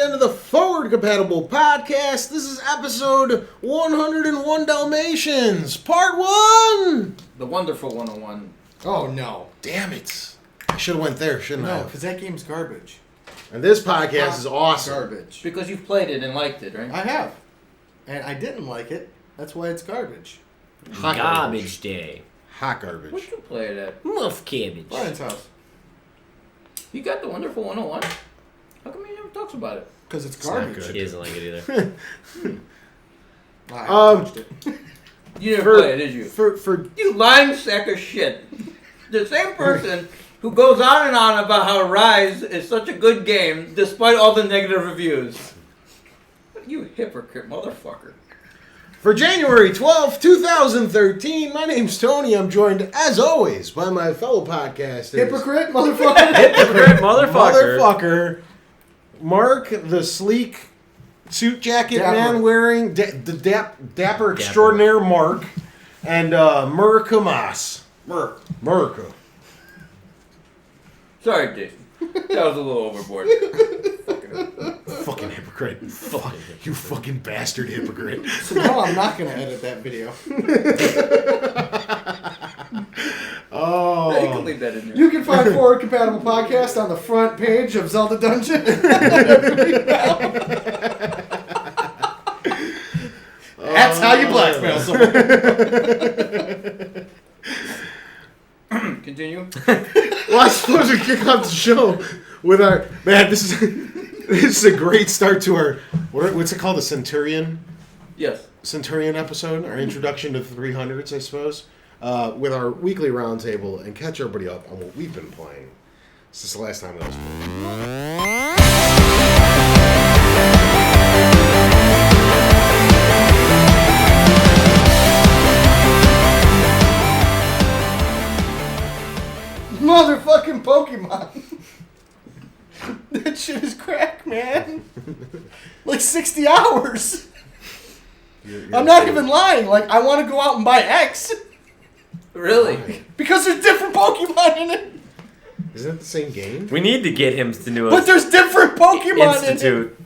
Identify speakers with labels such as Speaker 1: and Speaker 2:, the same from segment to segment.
Speaker 1: into the Forward Compatible Podcast. This is episode 101 Dalmatians, part 1!
Speaker 2: The Wonderful 101.
Speaker 3: Oh, no.
Speaker 1: Damn it. I should have went there, shouldn't I?
Speaker 3: No, because that game's garbage.
Speaker 1: And this podcast is awesome.
Speaker 3: Garbage.
Speaker 2: Because you've played it and liked it, right?
Speaker 3: I have. And I didn't like it. That's why it's garbage.
Speaker 1: Hot
Speaker 4: Garbage day.
Speaker 1: Hot garbage.
Speaker 2: Where'd you play it at?
Speaker 4: Muff cabbage.
Speaker 3: Brian's house.
Speaker 2: You got the Wonderful 101? How come he never talks about it?
Speaker 3: Because it's
Speaker 1: not
Speaker 3: garbage.
Speaker 1: good.
Speaker 4: He doesn't like it either.
Speaker 3: I touched it.
Speaker 2: You didn't play it, did you?
Speaker 1: For
Speaker 2: You lying sack of shit. The same person who goes on and on about how Rise is such a good game despite all the negative reviews. You hypocrite motherfucker.
Speaker 1: For January 12th, 2013, my name's Tony. I'm joined, as always, by my fellow podcasters.
Speaker 3: Hypocrite, motherfucker.
Speaker 4: Hypocrite motherfucker.
Speaker 1: Motherfucker. Mark, the sleek suit jacket
Speaker 3: Dapper.
Speaker 1: man wearing, the dapper extraordinaire Mark, and Murica Moss. Murica.
Speaker 2: Sorry, Jason. That was a little overboard.
Speaker 1: Fucking hypocrite. You fucking bastard hypocrite.
Speaker 3: So no, I'm not going to edit that video.
Speaker 1: Oh.
Speaker 2: Yeah, you can leave that in there.
Speaker 3: You can find Forward Compatible Podcast on the front page of Zelda Dungeon. That's how you blackmail someone.
Speaker 2: Continue.
Speaker 1: Well, I suppose we kick off the show with our... Man, this is a great start to our... What's it called? The Centurion episode? Our introduction to the 300s, I suppose. With our weekly roundtable and catch everybody up on what we've been playing. This is the last time that was
Speaker 3: Motherfucking Pokemon. That shit is crack, man. Like 60 hours. I'm not even lying. Like, I want to go out and buy X.
Speaker 2: Really?
Speaker 3: Because there's different Pokemon in it.
Speaker 1: Isn't that the same game?
Speaker 4: We need to get him to do
Speaker 3: But there's different Pokemon in it.
Speaker 4: institute.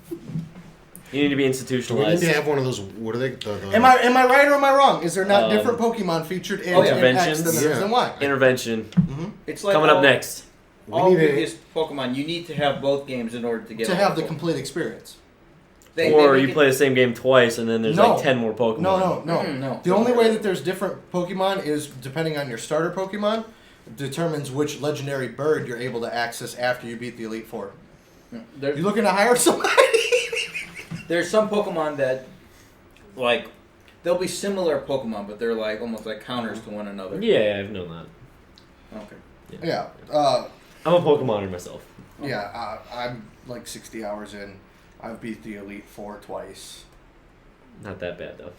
Speaker 4: You need to be
Speaker 1: Do we need
Speaker 4: institutionalized.
Speaker 1: to have one of those... What are they?
Speaker 3: Am I right or am I wrong? Is there not different Pokemon featured in X than
Speaker 4: Interventions?
Speaker 3: there is in Y?
Speaker 4: Intervention.
Speaker 2: It's like
Speaker 4: Coming up next.
Speaker 2: All
Speaker 1: We need
Speaker 2: biggest Pokemon, you need to have both games in order to get
Speaker 3: To
Speaker 2: all
Speaker 3: have the
Speaker 2: Pokemon.
Speaker 3: complete experience.
Speaker 4: Or
Speaker 2: make
Speaker 4: you
Speaker 2: it-
Speaker 4: play the same game twice and then there's
Speaker 3: No.
Speaker 4: like 10 more Pokemon.
Speaker 3: No.
Speaker 2: No.
Speaker 3: The only way that there's different Pokemon is depending on your starter Pokemon determines which legendary bird you're able to access after you beat the Elite Four.
Speaker 2: There-
Speaker 3: You looking to hire somebody?
Speaker 2: There's some Pokemon that, like, they'll be similar Pokemon, but they're like almost like counters to one another.
Speaker 4: Yeah, I've known that.
Speaker 2: Okay.
Speaker 3: Yeah.
Speaker 4: I'm a Pokemoner myself.
Speaker 3: I'm like 60 hours in. I've beat the Elite Four twice.
Speaker 4: Not that bad though.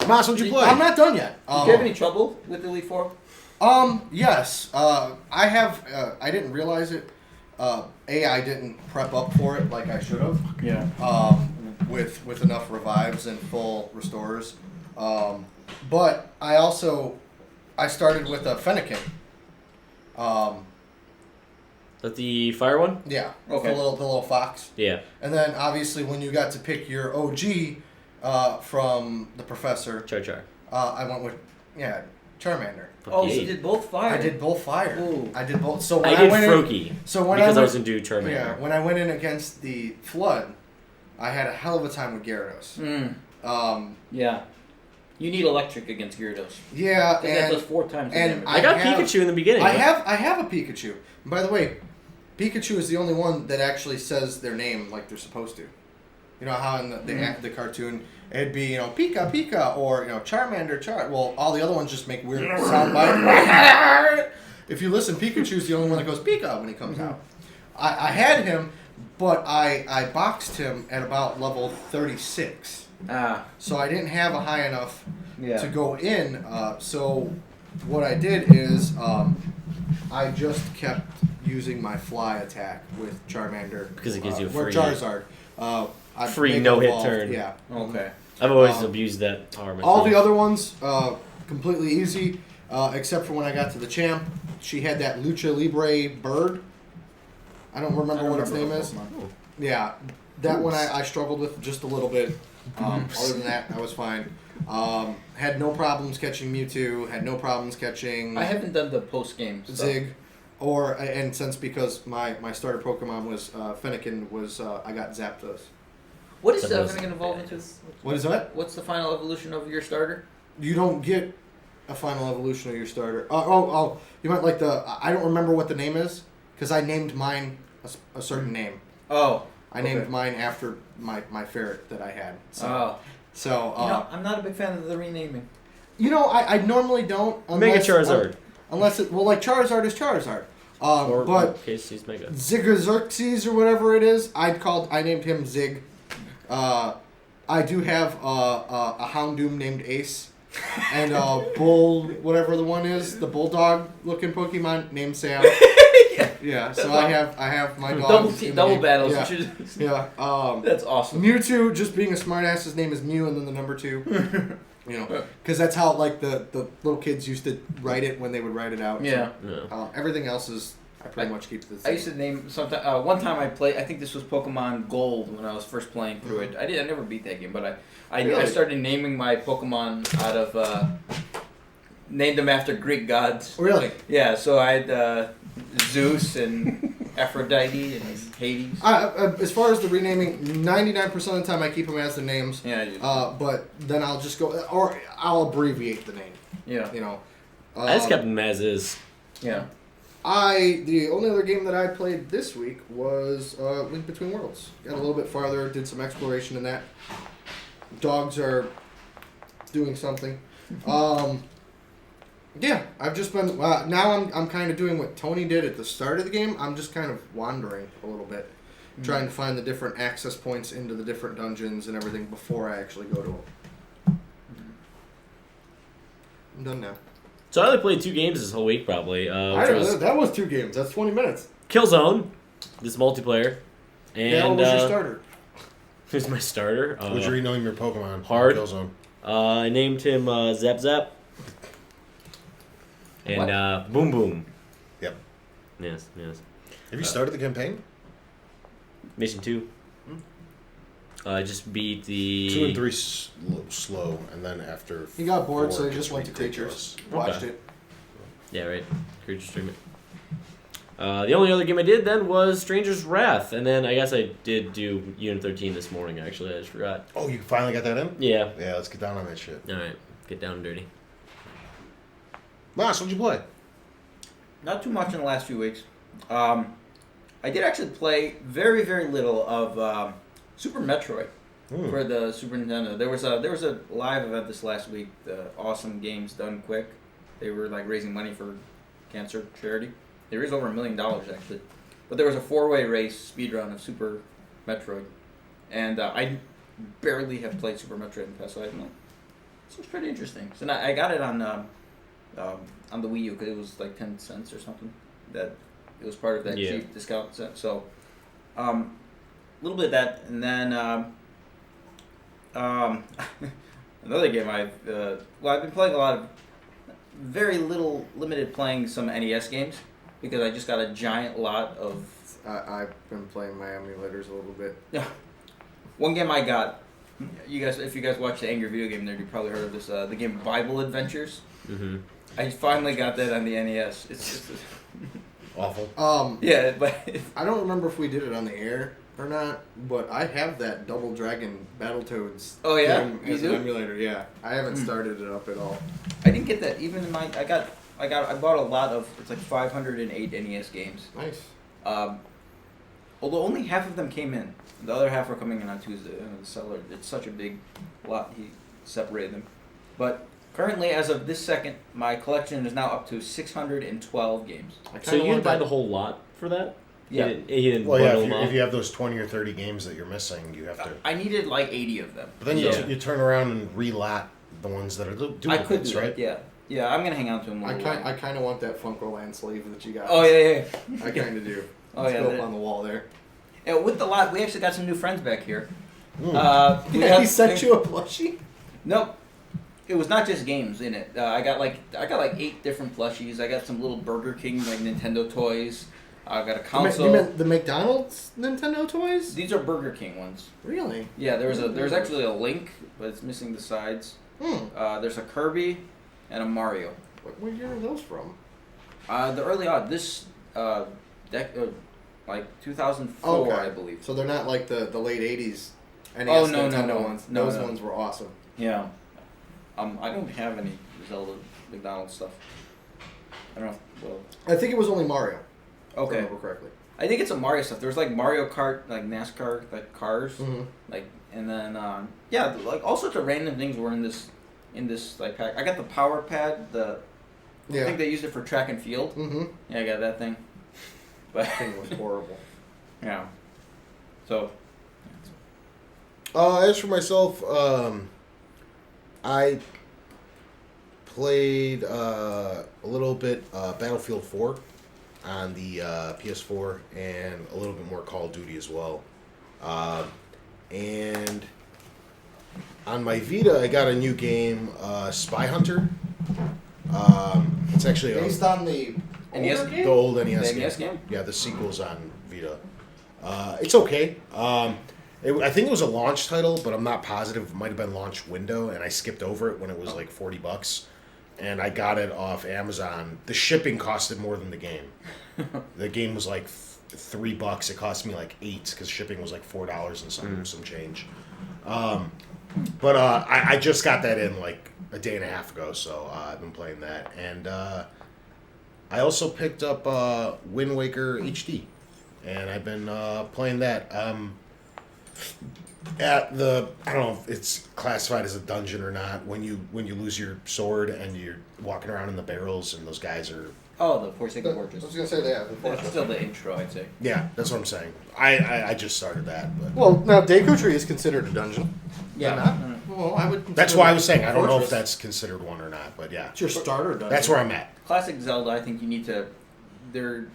Speaker 1: Moss, what'd you play?
Speaker 3: I'm not done yet.
Speaker 2: Did you have any trouble with Elite Four?
Speaker 3: Yes. I have. I didn't realize it. I didn't prep up for it like I should have.
Speaker 2: Yeah.
Speaker 3: With enough revives and full restores. But I started with a Fennekin.
Speaker 4: But the fire one?
Speaker 3: Yeah.
Speaker 2: Okay.
Speaker 3: The little fox.
Speaker 4: Yeah.
Speaker 3: And then obviously when you got to pick your OG from the professor,
Speaker 4: Char.
Speaker 3: I went with Charmander.
Speaker 2: Oh,
Speaker 4: Yeah.
Speaker 2: you did both fire.
Speaker 3: I did both fire.
Speaker 2: Ooh.
Speaker 3: I did both. So when
Speaker 4: I
Speaker 3: I,
Speaker 4: did
Speaker 3: went
Speaker 4: Froakie.
Speaker 3: So when
Speaker 4: because I
Speaker 3: I
Speaker 4: was
Speaker 3: went,
Speaker 4: going to do Charmander.
Speaker 3: yeah, when I went in against the Flood, I had a hell of a time with Gyarados.
Speaker 2: Yeah. You need electric against Gyarados.
Speaker 3: Yeah,
Speaker 2: Because that
Speaker 3: and
Speaker 2: does 4 times the
Speaker 3: and
Speaker 2: damage.
Speaker 4: I got
Speaker 3: have-
Speaker 4: Pikachu in the beginning.
Speaker 3: I have a Pikachu. And by the way, Pikachu is the only one that actually says their name like they're supposed to. You know how in the cartoon it'd be Pika Pika or Charmander Char. Well, all the other ones just make weird sound bites. If you listen, Pikachu's the only one that goes Pika when he comes out. I had him, but I boxed him at about level 36. So I didn't have a high enough to go in. So what I did is I just kept using my fly attack with Charmander.
Speaker 4: Because it gives you a
Speaker 3: or
Speaker 4: free-
Speaker 3: Charizard. I
Speaker 4: free
Speaker 3: make
Speaker 4: no-hit
Speaker 3: evolve,
Speaker 4: turn.
Speaker 3: Yeah.
Speaker 2: Okay.
Speaker 4: I've always abused that power myself.
Speaker 3: All the other ones, completely easy, except for when I got to the champ. She had that Lucha Libre bird. I don't remember what its name is.
Speaker 2: Pokemon.
Speaker 3: Yeah, that one I struggled with just a little bit. Other than that, I was fine. Had no problems catching Mewtwo. Had no problems catching.
Speaker 2: I haven't done the post game
Speaker 3: Zig, and since because my starter Pokemon was Fennekin was I got Zapdos.
Speaker 2: What is Fennekin evolve into?
Speaker 3: What is that?
Speaker 2: What's the final evolution of your starter?
Speaker 3: You don't get a final evolution of your starter. You might like the. I don't remember what the name is because I named mine a certain name.
Speaker 2: Oh.
Speaker 3: I named mine after my ferret that I had. So
Speaker 2: I'm not a big fan of the renaming.
Speaker 3: I normally don't.
Speaker 4: Mega Charizard.
Speaker 3: Unless it like Charizard is Charizard. But
Speaker 4: Casey's Mega.
Speaker 3: Zigazerxes or whatever it is, I named him Zig. I do have a Houndoom named Ace, and Bull whatever the one is, the bulldog looking Pokemon named Sam. Yeah, so I have my dogs.
Speaker 2: Double battles.
Speaker 3: Yeah.
Speaker 2: That's awesome.
Speaker 3: Mewtwo, just being a smartass, his name is Mew and then the number 2. Because that's how like the little kids used to write it when they would write it out.
Speaker 2: Yeah.
Speaker 3: So, everything else is I pretty much keep the same.
Speaker 2: I used to name sometime. One time I played. I think this was Pokemon Gold when I was first playing through it. I never beat that game, but I started naming my Pokemon out of named them after Greek gods.
Speaker 3: Really?
Speaker 2: Yeah. So I had Zeus and Aphrodite and Hades.
Speaker 3: As far as the renaming, 99% of the time I keep them as the names.
Speaker 2: Yeah.
Speaker 3: But then I'll just go, or I'll abbreviate the name.
Speaker 2: Yeah.
Speaker 4: I just kept them as is.
Speaker 2: Yeah.
Speaker 3: The only other game that I played this week was Link Between Worlds. Got a little bit farther, did some exploration in that. Dogs are doing something. Yeah, I've just been now I'm kind of doing what Tony did at the start of the game. I'm just kind of wandering a little bit, trying to find the different access points into the different dungeons and everything before I actually go to them. I'm done now.
Speaker 4: So I only played 2 games this whole week, probably.
Speaker 3: That was 2 games. That's 20 minutes.
Speaker 4: Killzone, this multiplayer, and
Speaker 3: what was your starter?
Speaker 4: Who's my starter?
Speaker 1: Would you rename your Pokemon?
Speaker 4: Hard.
Speaker 1: Killzone.
Speaker 4: I named him Zap Zap. And Boom Boom.
Speaker 1: Yep.
Speaker 4: Yes.
Speaker 1: Have you started the campaign?
Speaker 4: Mission 2. I just beat the
Speaker 1: 2 and 3 slow, and then after
Speaker 3: He got bored,
Speaker 1: 4,
Speaker 3: so he just went to
Speaker 1: ridiculous.
Speaker 3: Creatures. Watched it.
Speaker 4: Yeah, right. Creature Stream it. The only other game I did then was Stranger's Wrath, and then I guess I did do Unit 13 this morning, actually. I just forgot.
Speaker 1: Oh, you finally got that in?
Speaker 4: Yeah.
Speaker 1: Yeah, let's get down on that shit.
Speaker 4: Alright, get down and dirty.
Speaker 1: Moss, what'd you play?
Speaker 2: Not too much in the last few weeks. I did actually play very, very little of Super Metroid for the Super Nintendo. There was a live event this last week. The Awesome Games Done Quick. They were like raising money for cancer charity. They raised over $1 million actually. But there was a 4-way race speedrun of Super Metroid, and I barely have played Super Metroid in the past, so I'm like, this was pretty interesting. So now I got it on the Wii U because it was like 10 cents or something. That it was part of that cheap discount set. So a little bit of that, and then another game I've been playing a lot of very limited playing some NES games because I just got a giant lot of.
Speaker 3: I've been playing my emulators a little bit.
Speaker 2: Yeah, one game I got. If you guys watch the Angry Video Game Nerd, you probably heard of this. The game Bible Adventures.
Speaker 4: Mm-hmm.
Speaker 2: I finally got that on the NES. It's just
Speaker 1: awful.
Speaker 2: Yeah, but
Speaker 3: I don't remember if we did it on the air or not, but I have that Double Dragon Battletoads.
Speaker 2: Oh yeah,
Speaker 3: game as an emulator. Yeah, I haven't started it up at all.
Speaker 2: I didn't get that. Even in my, I bought a lot of. It's like 508 NES games.
Speaker 3: Nice.
Speaker 2: Although only half of them came in. The other half are coming in on Tuesday. The seller, it's such a big lot. He separated them, but. Currently, as of this second, my collection is now up to 612 games.
Speaker 4: So you didn't buy the whole lot for that?
Speaker 2: Yeah.
Speaker 4: He didn't
Speaker 1: well, yeah,
Speaker 4: them
Speaker 1: if you have those 20 or 30 games that you're missing, you have to...
Speaker 2: I needed like 80 of them.
Speaker 1: But then you turn around and relat the ones that are doing
Speaker 2: I could
Speaker 1: this,
Speaker 2: do
Speaker 1: right?
Speaker 2: That, yeah, I'm going to hang on to them.
Speaker 3: I kind of want that Funko Land sleeve that you got.
Speaker 2: Oh, yeah.
Speaker 3: I kind of do.
Speaker 2: Oh,
Speaker 3: it's
Speaker 2: yeah.
Speaker 3: up on the wall there.
Speaker 2: Yeah, with the lot, we actually got some new friends back here.
Speaker 3: He sent you a plushie?
Speaker 2: Nope. It was not just games in it. I got like 8 different plushies. I got some little Burger King like Nintendo toys. I got a console.
Speaker 3: You meant the McDonald's Nintendo toys?
Speaker 2: These are Burger King ones.
Speaker 3: Really?
Speaker 2: Yeah, there's actually a Link, but it's missing the sides. There's a Kirby and a Mario.
Speaker 3: What year are those from?
Speaker 2: The early like 2004, I believe.
Speaker 3: So they're not like the late 80s NES
Speaker 2: no.
Speaker 3: ones.
Speaker 2: No,
Speaker 3: those ones were awesome.
Speaker 2: Yeah. I don't have any Zelda McDonald's stuff. I don't know. Well,
Speaker 3: I think it was only Mario.
Speaker 2: Okay.
Speaker 3: If I remember correctly.
Speaker 2: I think it's a Mario stuff. There's like Mario Kart, like NASCAR, like cars, like, and then like all sorts of random things were in this like pack. I got the Power Pad. I think they used it for track and field. Yeah, I got that thing. But
Speaker 3: that thing was horrible.
Speaker 2: Yeah. So.
Speaker 1: As for myself, I played a little bit Battlefield 4 on the PS4 and a little bit more Call of Duty as well. And on my Vita, I got a new game, Spy Hunter. It's actually
Speaker 3: based on the
Speaker 2: NES
Speaker 3: game?
Speaker 1: The old NES
Speaker 2: the NES game.
Speaker 1: Yeah, the sequel's on Vita. It's okay. I think it was a launch title, but I'm not positive. It might have been launch window, and I skipped over it when it was like $40, and I got it off Amazon. The shipping costed more than the game. The game was like $3. It cost me like $8 because shipping was like $4 and some change. But I just got that in like a day and a half ago, so I've been playing that, and I also picked up Wind Waker HD, and I've been playing that. I don't know if it's classified as a dungeon or not. When you lose your sword and you're walking around in the barrels, and those guys are.
Speaker 2: Oh, the Forsaken Fortress.
Speaker 3: I was gonna say that.
Speaker 2: That's still the intro, I'd say.
Speaker 1: Yeah, that's what I'm saying. I just started that, but.
Speaker 3: Well, now Deku Tree is considered a dungeon.
Speaker 2: Yeah.
Speaker 3: Not? Well, I would.
Speaker 1: That's why I was saying I don't know if
Speaker 3: Fortress.
Speaker 1: that's considered one or not, but yeah.
Speaker 3: It's your starter dungeon.
Speaker 1: That's where I'm at.
Speaker 2: Classic Zelda, I think you need to. They're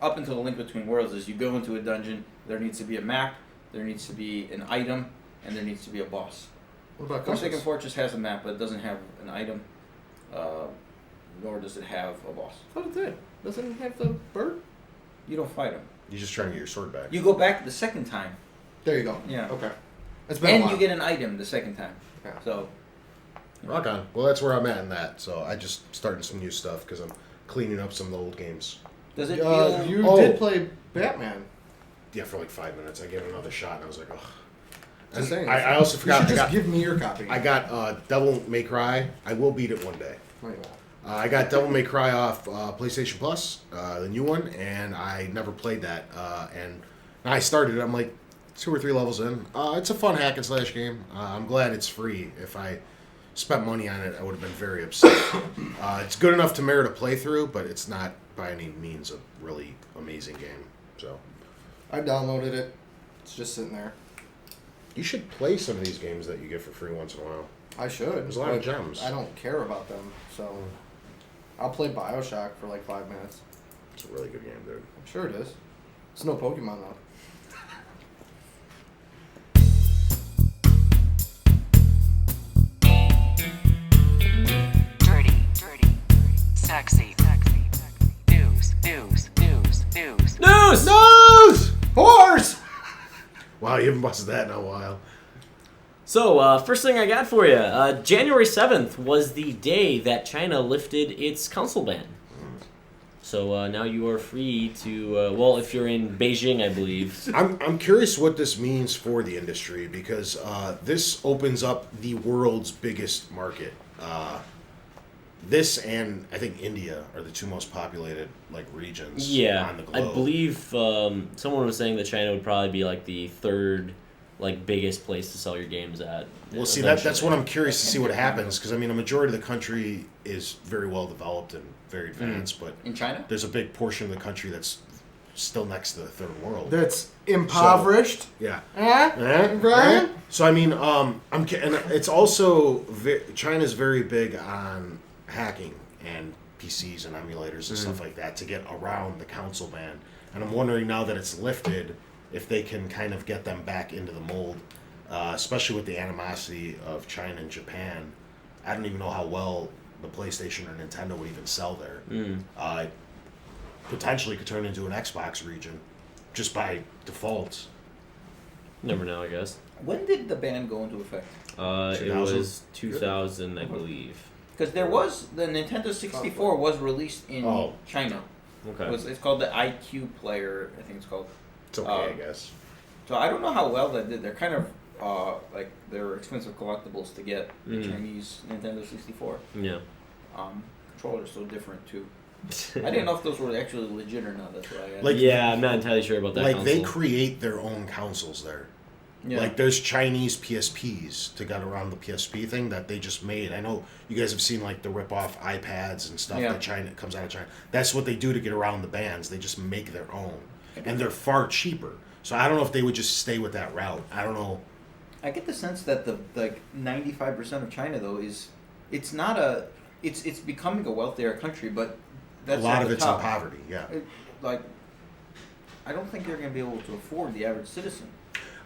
Speaker 2: up until the Link Between Worlds is you go into a dungeon. There needs to be a map. There needs to be an item, and there needs to be a boss.
Speaker 3: What about
Speaker 2: Forsaken
Speaker 3: Compass?
Speaker 2: Fortress has a map, but it doesn't have an item, nor does it have a boss.
Speaker 3: What is it? Doesn't it have the bird?
Speaker 2: You don't fight him.
Speaker 1: You're just trying to get your sword back.
Speaker 2: You go back the second time.
Speaker 3: There you go.
Speaker 2: Yeah.
Speaker 3: Okay. It's been a
Speaker 2: And
Speaker 3: while.
Speaker 2: you get an item the second time.
Speaker 3: Yeah.
Speaker 2: So.
Speaker 1: Rock on. Well, that's where I'm at in that. So I just starting some new stuff because I'm cleaning up some of the old games.
Speaker 2: Does it feel...
Speaker 3: You
Speaker 1: Oh.
Speaker 3: did play Batman.
Speaker 1: Yeah, for like 5 minutes. I gave it another shot, and I was like, ugh.
Speaker 3: Just
Speaker 1: And
Speaker 3: saying.
Speaker 1: I also
Speaker 3: You
Speaker 1: forgot.
Speaker 3: should just give me your copy.
Speaker 1: I got Devil May Cry. I will beat it one day.
Speaker 3: No, you won't.
Speaker 1: I got Devil May Cry off PlayStation Plus, the new one, and I never played that. And I started it. I'm like 2 or 3 levels in. It's a fun hack and slash game. I'm glad it's free. If I spent money on it, I would have been very upset. It's good enough to merit a playthrough, but it's not by any means a really amazing game. So
Speaker 3: I downloaded it. It's just sitting there.
Speaker 1: you should play some of these games that you get for free once in a while.
Speaker 3: I should.
Speaker 1: There's a lot of
Speaker 3: but
Speaker 1: gems.
Speaker 3: I don't care about them, so I'll play BioShock for like 5 minutes.
Speaker 1: It's a really good game, dude.
Speaker 3: I'm sure it is. It's no Pokemon though.
Speaker 5: Dirty, sexy, news.
Speaker 1: Nose!
Speaker 3: Horse!
Speaker 1: Wow, you haven't busted that in a while.
Speaker 4: So, first thing I got for you, January 7th was the day that China lifted its console ban. So now you are free to, well, if you're in Beijing, I believe.
Speaker 1: I'm curious what this means for the industry because this opens up the world's biggest market. This and I think India are the 2 most populated regions
Speaker 4: Yeah,
Speaker 1: on the
Speaker 4: I
Speaker 1: globe.
Speaker 4: believe someone was saying that China would probably be like the 3rd biggest place to sell your games at.
Speaker 1: Well, see, that's what I'm curious to see what happens because I mean a majority of the country is very well developed and very advanced, but
Speaker 2: In China?
Speaker 1: there's a big portion of the country that's still next to the 3rd world.
Speaker 3: That's impoverished.
Speaker 1: Yeah.
Speaker 3: Brian?
Speaker 1: Right? So I mean, and it's also China's very big on hacking and PCs and emulators and stuff like that to get around the console ban. And I'm wondering now that it's lifted, if they can kind of get them back into the mold, especially with the animosity of China and Japan. I don't even know how well the PlayStation or Nintendo would even sell there. potentially could turn into an Xbox region just by default.
Speaker 4: Never know, I guess.
Speaker 2: When did the ban go into effect?
Speaker 4: It
Speaker 1: 2000?
Speaker 4: was 2000, I believe.
Speaker 2: Because there was the Nintendo 64 was released in China.
Speaker 4: Okay.
Speaker 2: It's called the IQ Player, I think it's called.
Speaker 1: It's okay, I guess.
Speaker 2: So I don't know how well that did. They're kind of like they're expensive collectibles to get. The Chinese Nintendo 64.
Speaker 4: Yeah.
Speaker 2: Controllers so different too. I didn't know if those were actually legit or not. That's why I asked.
Speaker 1: Like,
Speaker 4: yeah, I'm not entirely sure about that.
Speaker 1: Like
Speaker 4: console.
Speaker 1: they create their own consoles there.
Speaker 2: Yeah.
Speaker 1: Like there's Chinese PSPs to get around the PSP thing that they just made. I know you guys have seen like the rip-off iPads and stuff that China comes out of China. That's what they do to get around the bans. They just make their own, and they're far cheaper. So I don't know if they would just stay with that route. I don't know.
Speaker 2: I get the sense that the 95% of China though is it's not it's becoming a wealthier country, but that's
Speaker 1: a lot
Speaker 2: at
Speaker 1: of
Speaker 2: the
Speaker 1: it's
Speaker 2: top.
Speaker 1: in poverty. Yeah.
Speaker 2: Like I don't think they're going to be able to afford the average citizen.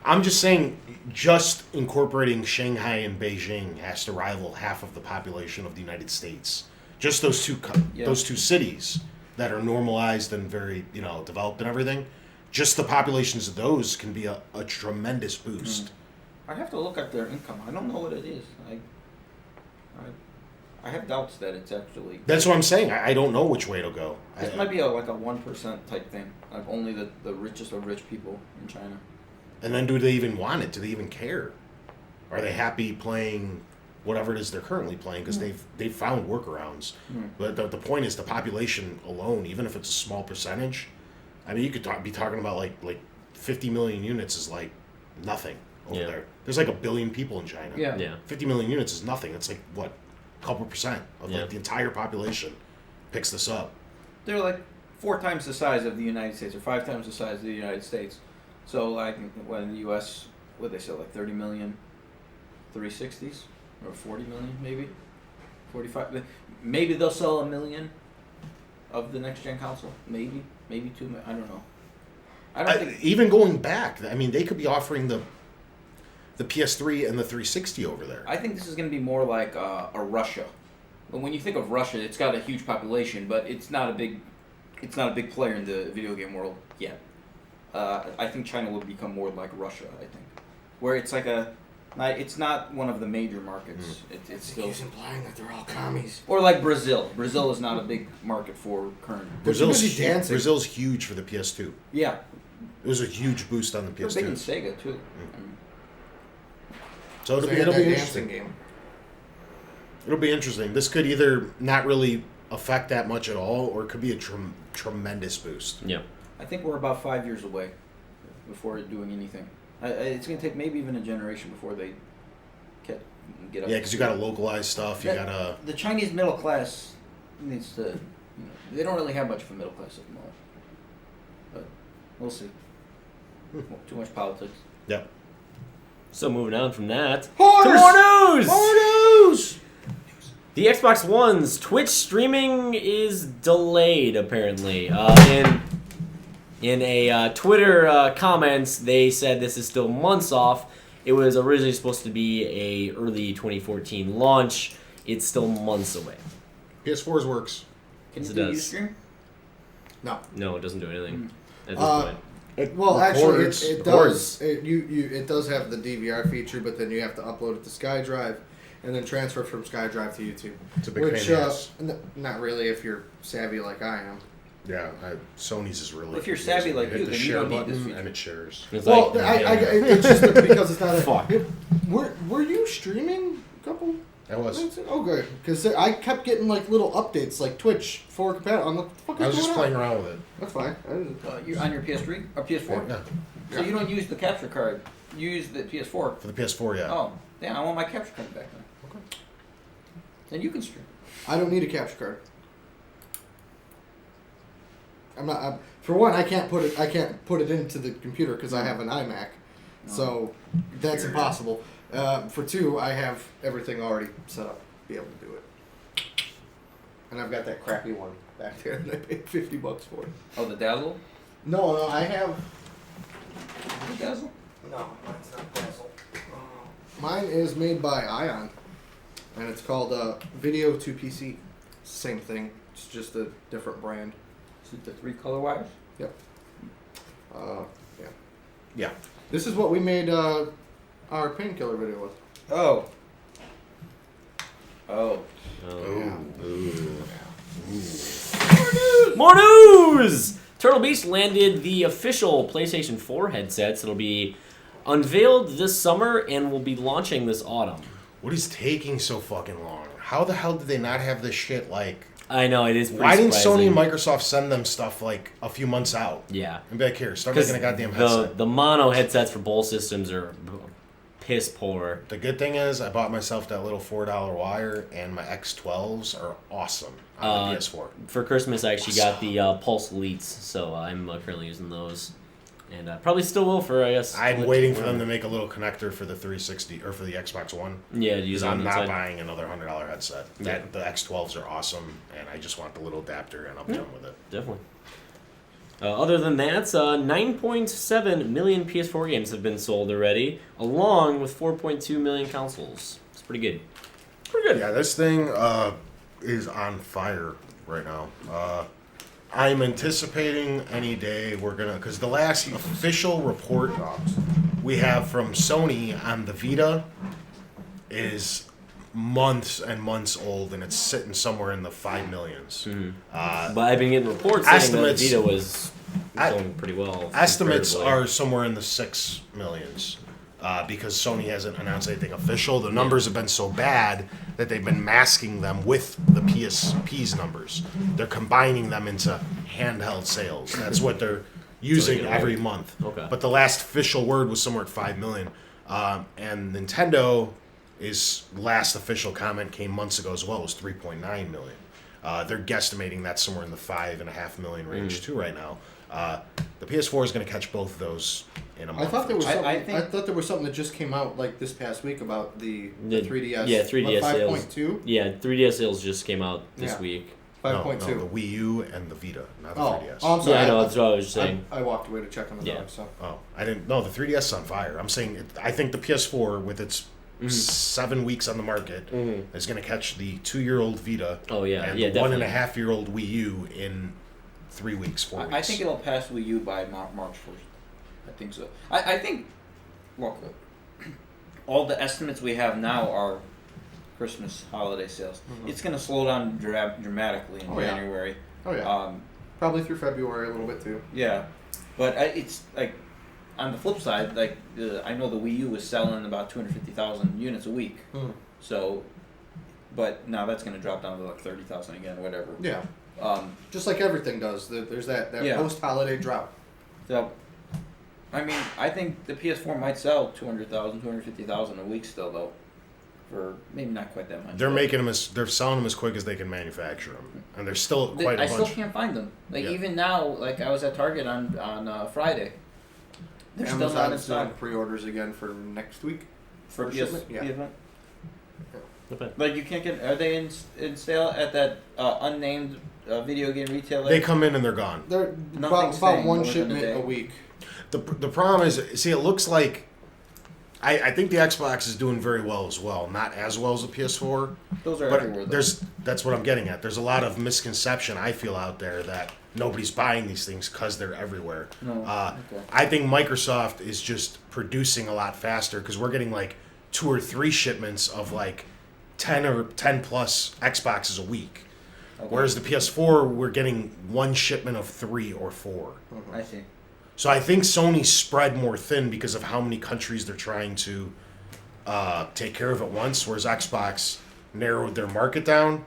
Speaker 1: I'm just saying, just incorporating Shanghai and Beijing has to rival half of the population of the United States. Just those two cities that are normalized and very developed and everything. Just the populations of those can be a tremendous boost.
Speaker 2: I have to look at their income. I don't know what it is. I have doubts that it's actually.
Speaker 1: That's what I'm saying. I don't know which way it'll go.
Speaker 2: This might be like a 1% type thing. Like only the richest of rich people in China.
Speaker 1: And then do they even want it? Do they even care? Are they happy playing whatever it is they're currently playing? Because they've found workarounds. But the point is the population alone, even if it's a small percentage, I mean, you could be talking about like 50 million units is like nothing over there. There's like 1 billion people in China.
Speaker 4: Yeah.
Speaker 1: 50 million units is nothing. It's like, what, a couple percent of like the entire population picks this up.
Speaker 2: They're like 4 times the size of the United States or 5 times the size of the United States. So like when the U.S. what they sell like 30 million 360s or 40 million maybe 45 maybe they'll sell 1 million of the next gen console maybe 2 million. I don't know. I don't think
Speaker 1: even going back. I mean, they could be offering the PS3 and the 360 over there.
Speaker 2: I think this is going to be more like a Russia. When you think of Russia, it's got a huge population, but it's not a big player in the video game world yet. I think China will become more like Russia. I think, where it's like it's not one of the major markets. It's still.
Speaker 3: He's implying that they're all commies.
Speaker 2: Or like Brazil. Brazil is not a big market for current.
Speaker 1: Brazil's
Speaker 3: dancing.
Speaker 1: huge for the PS2.
Speaker 2: Yeah.
Speaker 1: It was a huge boost on the
Speaker 2: They're
Speaker 1: PS2.
Speaker 2: big in Sega too.
Speaker 1: So it'll be interesting.
Speaker 3: Game.
Speaker 1: It'll be interesting. This could either not really affect that much at all, or it could be a tremendous boost.
Speaker 4: Yeah.
Speaker 2: I think we're about 5 years away before doing anything. It's going to take maybe even a generation before they get up.
Speaker 1: Yeah, because you got to localize stuff. You got to.
Speaker 2: The Chinese middle class needs to. They don't really have much of a middle class at the moment, but we'll see. Too much politics.
Speaker 1: Yep.
Speaker 4: So moving on from that
Speaker 3: Horse!
Speaker 4: to more news.
Speaker 1: More news.
Speaker 4: The Xbox One's Twitch streaming is delayed, apparently. In a Twitter comments, they said this is still months off. It was originally supposed to be a early 2014 launch. It's still months away.
Speaker 1: PS4's works.
Speaker 2: Can
Speaker 4: Yes,
Speaker 2: you
Speaker 4: it
Speaker 2: do
Speaker 4: does.
Speaker 2: Ustream?
Speaker 4: No, it doesn't do anything at this point.
Speaker 3: Well, actually, it
Speaker 1: records.
Speaker 3: does. It does have the DVR feature, but then you have to upload it to SkyDrive, and then transfer from SkyDrive to YouTube.
Speaker 1: It's a big pain in the ass.
Speaker 3: Not really if you're savvy like I am.
Speaker 1: Yeah, Sony's is really.
Speaker 2: If you're savvy like
Speaker 1: hit
Speaker 2: you,
Speaker 1: the
Speaker 2: then you
Speaker 1: share
Speaker 2: don't need
Speaker 1: button
Speaker 2: this feature.
Speaker 1: and it shares.
Speaker 4: It's
Speaker 3: Well,
Speaker 4: like,
Speaker 3: it's just because it's not a.
Speaker 1: Fuck.
Speaker 3: Were you streaming a couple?
Speaker 1: I was.
Speaker 3: Oh, good. Because I kept getting like little updates, like Twitch for compatible. I'm like, what the fuck is
Speaker 1: I was
Speaker 3: going
Speaker 1: just
Speaker 3: on?
Speaker 1: playing around with it.
Speaker 3: That's fine. I didn't.
Speaker 2: You're on your PS3 or PS4?
Speaker 1: Yeah,
Speaker 2: So you don't use the capture card. You use the PS4.
Speaker 1: for the PS4, yeah.
Speaker 2: Oh, damn! I want my capture card back then.
Speaker 1: Okay.
Speaker 2: Then you can stream.
Speaker 3: I don't need a capture card. For one, I can't put it into the computer because I have an iMac, so that's impossible. For two, I have everything already set up to be able to do it, and I've got that crappy one back there that I paid $50 for.
Speaker 2: Oh, the Dazzle?
Speaker 3: No, I have.
Speaker 2: The Dazzle?
Speaker 3: No, mine's not Dazzle. Mine is made by Ion, and it's called Video to PC. Same thing. It's just a different brand.
Speaker 2: Is it the 3 color wires?
Speaker 3: Yep. Yeah.
Speaker 1: Yeah.
Speaker 3: This is what we made our painkiller video with.
Speaker 2: Oh. Oh.
Speaker 4: More news! Turtle Beach landed the official PlayStation 4 headsets. It'll be unveiled this summer and will be launching this autumn.
Speaker 1: What is taking so fucking long? How the hell did they not have this shit, like...
Speaker 4: I know, it is pretty
Speaker 1: Why didn't
Speaker 4: surprising.
Speaker 1: Sony and Microsoft send them stuff, like, a few months out?
Speaker 4: Yeah.
Speaker 1: And be like, here, start making a goddamn
Speaker 4: the,
Speaker 1: headset.
Speaker 4: the mono headsets for both systems are piss poor.
Speaker 1: The good thing is, I bought myself that little $4 wire, and my X12s are awesome on the PS4.
Speaker 4: For Christmas, I actually got the Pulse Elites, so I'm currently using those. And probably still will for, I guess...
Speaker 1: I'm waiting for them to make a little connector for the 360, or for the Xbox One.
Speaker 4: Yeah, to use
Speaker 1: Because
Speaker 4: on
Speaker 1: I'm
Speaker 4: the
Speaker 1: not
Speaker 4: inside.
Speaker 1: buying another $100 headset.
Speaker 4: Yeah.
Speaker 1: The X12s are awesome, and I just want the little adapter, and I'll be done with it.
Speaker 4: Definitely. Other than that, 9.7 million PS4 games have been sold already, along with 4.2 million consoles. It's pretty good. Pretty good.
Speaker 1: Yeah, this thing is on fire right now. I'm anticipating any day we're gonna, because the last official report we have from Sony on the Vita is months and months old, and it's sitting somewhere in the 5 millions.
Speaker 4: But I've been getting reports saying that
Speaker 1: Estimates-
Speaker 4: Vita was going pretty well.
Speaker 1: Estimates
Speaker 4: comparatively.
Speaker 1: are somewhere in the 6 millions. Because Sony hasn't announced anything official. The numbers have been so bad that they've been masking them with the PSP's numbers. They're combining them into handheld sales. That's what they're using
Speaker 4: get
Speaker 1: every
Speaker 4: away.
Speaker 1: month.
Speaker 4: Okay.
Speaker 1: But the last official word was somewhere at 5 million. And Nintendo, is last official comment came months ago as well. It was 3.9 million. They're guesstimating that's somewhere in the 5.5 million range too right now. The PS4 is going to catch both of those in a month.
Speaker 3: I thought there was something.
Speaker 2: I
Speaker 3: I,
Speaker 2: think-
Speaker 3: thought there was something that just came out like this past week about the 3DS.
Speaker 4: Yeah, 3DS sales.
Speaker 3: 5.2.
Speaker 4: Yeah, 3DS sales just came out this
Speaker 3: Yeah.
Speaker 4: week.
Speaker 3: 5.2.
Speaker 1: No, the Wii U and the Vita, not the
Speaker 3: Oh,
Speaker 1: 3DS.
Speaker 3: oh, I'm sorry.
Speaker 4: Yeah, I know, that's what I was saying.
Speaker 3: I walked away to check on the
Speaker 4: Yeah.
Speaker 3: dog. So
Speaker 1: Oh, I didn't. No, the 3DS is on fire. I'm saying, I think the PS4 with its 7 weeks on the market is going to catch the 2-year-old Vita.
Speaker 4: Oh, yeah.
Speaker 1: and
Speaker 4: Yeah,
Speaker 1: the
Speaker 4: definitely.
Speaker 1: 1.5-year-old Wii U in 3 weeks, 4 weeks.
Speaker 2: I think it'll pass Wii U by March 1st. I think so. I think, well, all the estimates we have now are Christmas holiday sales. It's going to slow down dramatically in
Speaker 3: Oh, yeah.
Speaker 2: January.
Speaker 3: oh yeah, probably through February a little bit too.
Speaker 2: Yeah, but it's like on the flip side, like I know the Wii U was selling about 250,000 units a week. So, but now that's going to drop down to like 30,000 again, whatever.
Speaker 3: Yeah, just like everything does. There's that
Speaker 2: Yeah.
Speaker 3: post-holiday drop.
Speaker 2: So, I mean, I think the PS4 might sell 200,000, 250,000 a week still though, for maybe not quite that much.
Speaker 1: They're
Speaker 2: but
Speaker 1: making them they're selling them as quick as they can manufacture them, and there's still quite a
Speaker 2: I
Speaker 1: bunch.
Speaker 2: still can't find them. Like
Speaker 1: Yeah.
Speaker 2: even now, like I was at Target on Friday. They're still not in
Speaker 3: Amazon's doing
Speaker 2: stock
Speaker 3: pre-orders again for next week.
Speaker 2: for
Speaker 3: for
Speaker 2: PS.
Speaker 3: shipment? Yeah.
Speaker 2: PS1. Like you can't get. Are they in sale at that unnamed video game retailer?
Speaker 1: They come in and they're gone.
Speaker 3: They're
Speaker 2: Nothing's
Speaker 3: about
Speaker 2: staying
Speaker 3: one
Speaker 2: within a
Speaker 3: shipment
Speaker 2: day.
Speaker 3: a week.
Speaker 1: The problem is, see, it looks like I think the Xbox is doing very well as well. Not as well as the PS4,
Speaker 2: Those are everywhere.
Speaker 1: but
Speaker 2: Though.
Speaker 1: that's what I'm getting at. There's a lot of misconception I feel out there that nobody's buying these things because they're everywhere.
Speaker 2: No, okay.
Speaker 1: I think Microsoft is just producing a lot faster because we're getting like 2 or 3 shipments of like 10 or 10 plus Xboxes a week.
Speaker 2: Okay.
Speaker 1: Whereas the PS4, we're getting 1 shipment of 3 or 4.
Speaker 2: I see.
Speaker 1: So I think Sony's spread more thin because of how many countries they're trying to take care of at once, whereas Xbox narrowed their market down,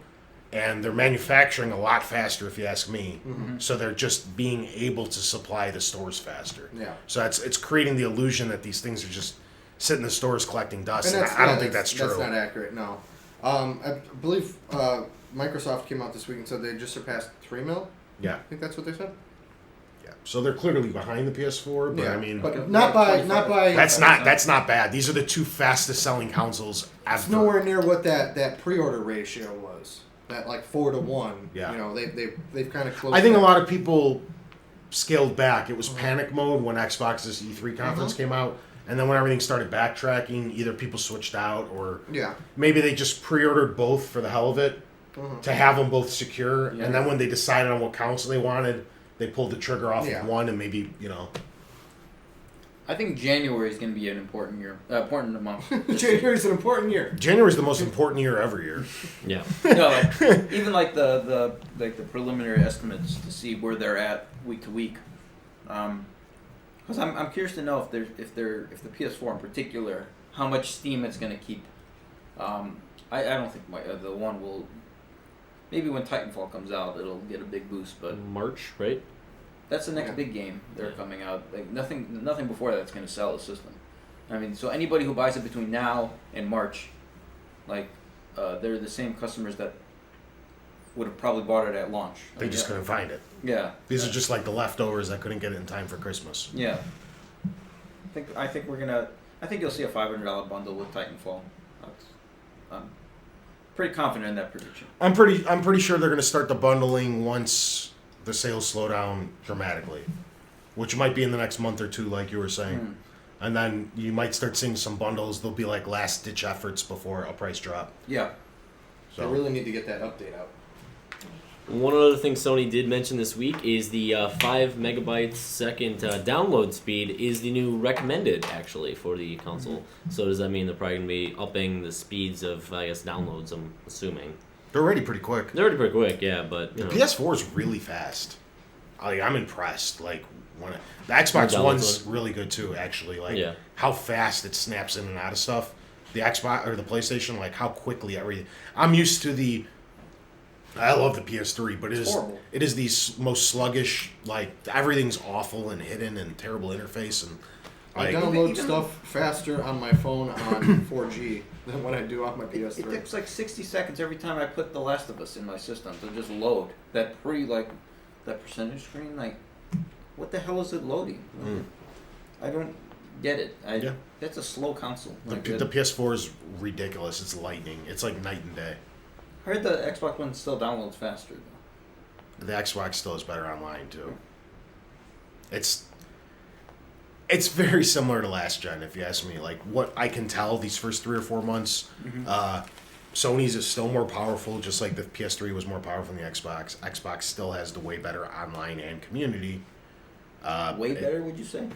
Speaker 1: and they're manufacturing a lot faster, if you ask me. So they're just being able to supply the stores faster.
Speaker 3: Yeah.
Speaker 1: So it's creating the illusion that these things are just sitting in the stores collecting dust. And I don't think that's true.
Speaker 3: That's not accurate. No. I believe Microsoft came out this week and said they just surpassed 3 mil.
Speaker 1: Yeah.
Speaker 3: I think that's what they said.
Speaker 1: Yeah. So they're clearly behind the PS4, but I mean,
Speaker 3: but not by.
Speaker 1: that's not bad. These are the 2 fastest selling consoles ever.
Speaker 3: It's nowhere near what that pre-order ratio was. That like 4 to 1.
Speaker 1: Yeah.
Speaker 3: You know they've kind of closed.
Speaker 1: I think a
Speaker 3: that.
Speaker 1: lot of people scaled back. It was panic mode when Xbox's E3 conference came out, and then when everything started backtracking, either people switched out or
Speaker 3: Yeah.
Speaker 1: maybe they just pre-ordered both for the hell of it to have them both secure.
Speaker 2: Yeah.
Speaker 1: And then when they decided on what console they wanted, they pulled the trigger off
Speaker 3: Yeah.
Speaker 1: of one and maybe, you know.
Speaker 2: I think January is going to be an important year, important month.
Speaker 3: January's an important year.
Speaker 1: January's the most important year every year.
Speaker 4: Yeah.
Speaker 2: No, like, even like the preliminary estimates to see where they're at week to week. Because I'm curious to know if the PS4 in particular, how much steam it's going to keep. I don't think the one will. Maybe when Titanfall comes out, it'll get a big boost, but
Speaker 4: March, right?
Speaker 2: that's the next
Speaker 3: Yeah.
Speaker 2: big game they're coming out. Like nothing before that's going to sell the system. I mean, so anybody who buys it between now and March, like they're the same customers that would have probably bought it at launch.
Speaker 1: They just
Speaker 2: yeah.
Speaker 1: couldn't find it.
Speaker 2: Yeah.
Speaker 1: These are just like the leftovers that couldn't get it in time for Christmas.
Speaker 2: Yeah. I think we're gonna. I think you'll see a $500 bundle with Titanfall. I'm pretty confident in that prediction.
Speaker 1: I'm pretty sure they're going to start the bundling once the sales slow down dramatically, which might be in the next month or two, like you were saying. And then you might start seeing some bundles. They'll be like last ditch efforts before a price drop.
Speaker 2: Yeah.
Speaker 3: They really need to get that update out.
Speaker 4: One other thing Sony did mention this week is the 5 megabytes second download speed is the new recommended, actually, for the console. So does that mean they're probably going to be upping the speeds of, I guess, downloads, I'm assuming?
Speaker 1: They're already pretty quick.
Speaker 4: They're already pretty quick, yeah, but...
Speaker 1: The PS4 is really fast. I'm impressed. Like the Xbox One's really good too. Actually, like how fast it snaps in and out of stuff. The Xbox or the PlayStation, like how quickly everything. I'm used to the. I love the PS3, but it is the most sluggish. Like everything's awful and hidden and terrible interface and.
Speaker 3: I download stuff faster on my phone on 4G than what I do on my PS3.
Speaker 2: It takes like 60 seconds every time I put The Last of Us in my system to just load that that percentage screen. Like, what the hell is it loading? I don't get it. That's a slow console.
Speaker 1: The PS4 is ridiculous. It's lightning. It's like night and day.
Speaker 2: I heard the Xbox One still downloads faster though.
Speaker 1: The Xbox still is better online too. It's very similar to last gen, if you ask me. Like what I can tell, these first 3 or 4 months, Sony's is still more powerful, just like the PS3 was more powerful than the Xbox. Xbox still has the way better online and community.
Speaker 2: Way better, would you say?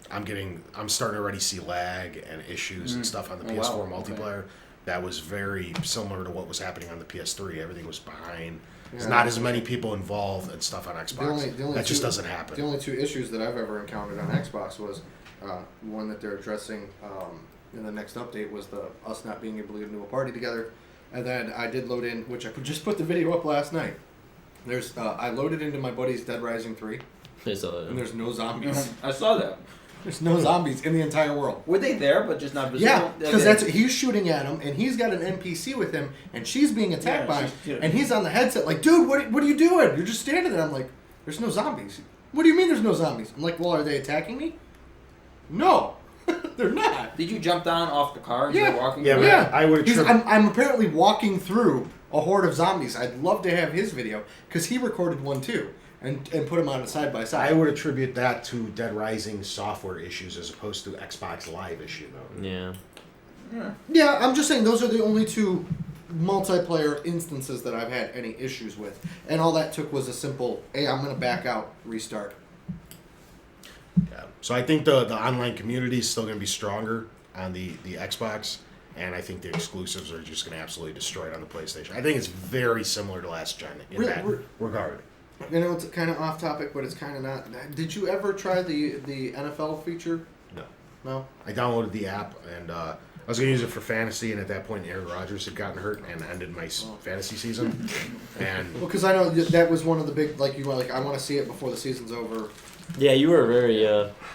Speaker 1: I'm starting to already see lag and issues and stuff on the PS4 multiplayer. Okay. That was very similar to what was happening on the PS3. Everything was behind. There's not as many people involved and stuff on Xbox. That just doesn't happen.
Speaker 3: The only 2 issues that I've ever encountered on Xbox was one that they're addressing in the next update was us not being able to get into a party together. And then I did load in, which I just put the video up last night. I loaded into my buddy's Dead Rising 3. And there's no zombies.
Speaker 2: I saw that.
Speaker 3: There's no zombies in the entire world.
Speaker 2: Were they there, but just not visible?
Speaker 3: Yeah, because he's shooting at him, and he's got an NPC with him, and she's being attacked by him, and he's on the headset like, dude, what are you doing? You're just standing there. I'm like, there's no zombies. What do you mean there's no zombies? I'm like, well, are they attacking me? No, they're not.
Speaker 2: Did you jump down off the car and you're walking?
Speaker 3: Yeah.
Speaker 1: I would.
Speaker 3: I'm apparently walking through a horde of zombies. I'd love to have his video, because he recorded one too. And put them on a side by side.
Speaker 1: I would attribute that to Dead Rising software issues as opposed to Xbox Live issue, though.
Speaker 3: Yeah, I'm just saying those are the only 2 multiplayer instances that I've had any issues with. And all that took was a simple, hey, I'm going to back out, restart.
Speaker 1: Yeah. So I think the online community is still going to be stronger on the Xbox. And I think the exclusives are just going to absolutely destroy it on the PlayStation. I think it's very similar to last gen in that regard.
Speaker 3: You know, it's kind of off topic, but it's kind of not. Did you ever try the NFL feature? No? I
Speaker 1: downloaded the app, and I was going to use it for fantasy, and at that point, Aaron Rodgers had gotten hurt and ended my fantasy season. And
Speaker 3: because I know that was one of the big, like, you were like, I want to see it before the season's over.
Speaker 4: Yeah, you were very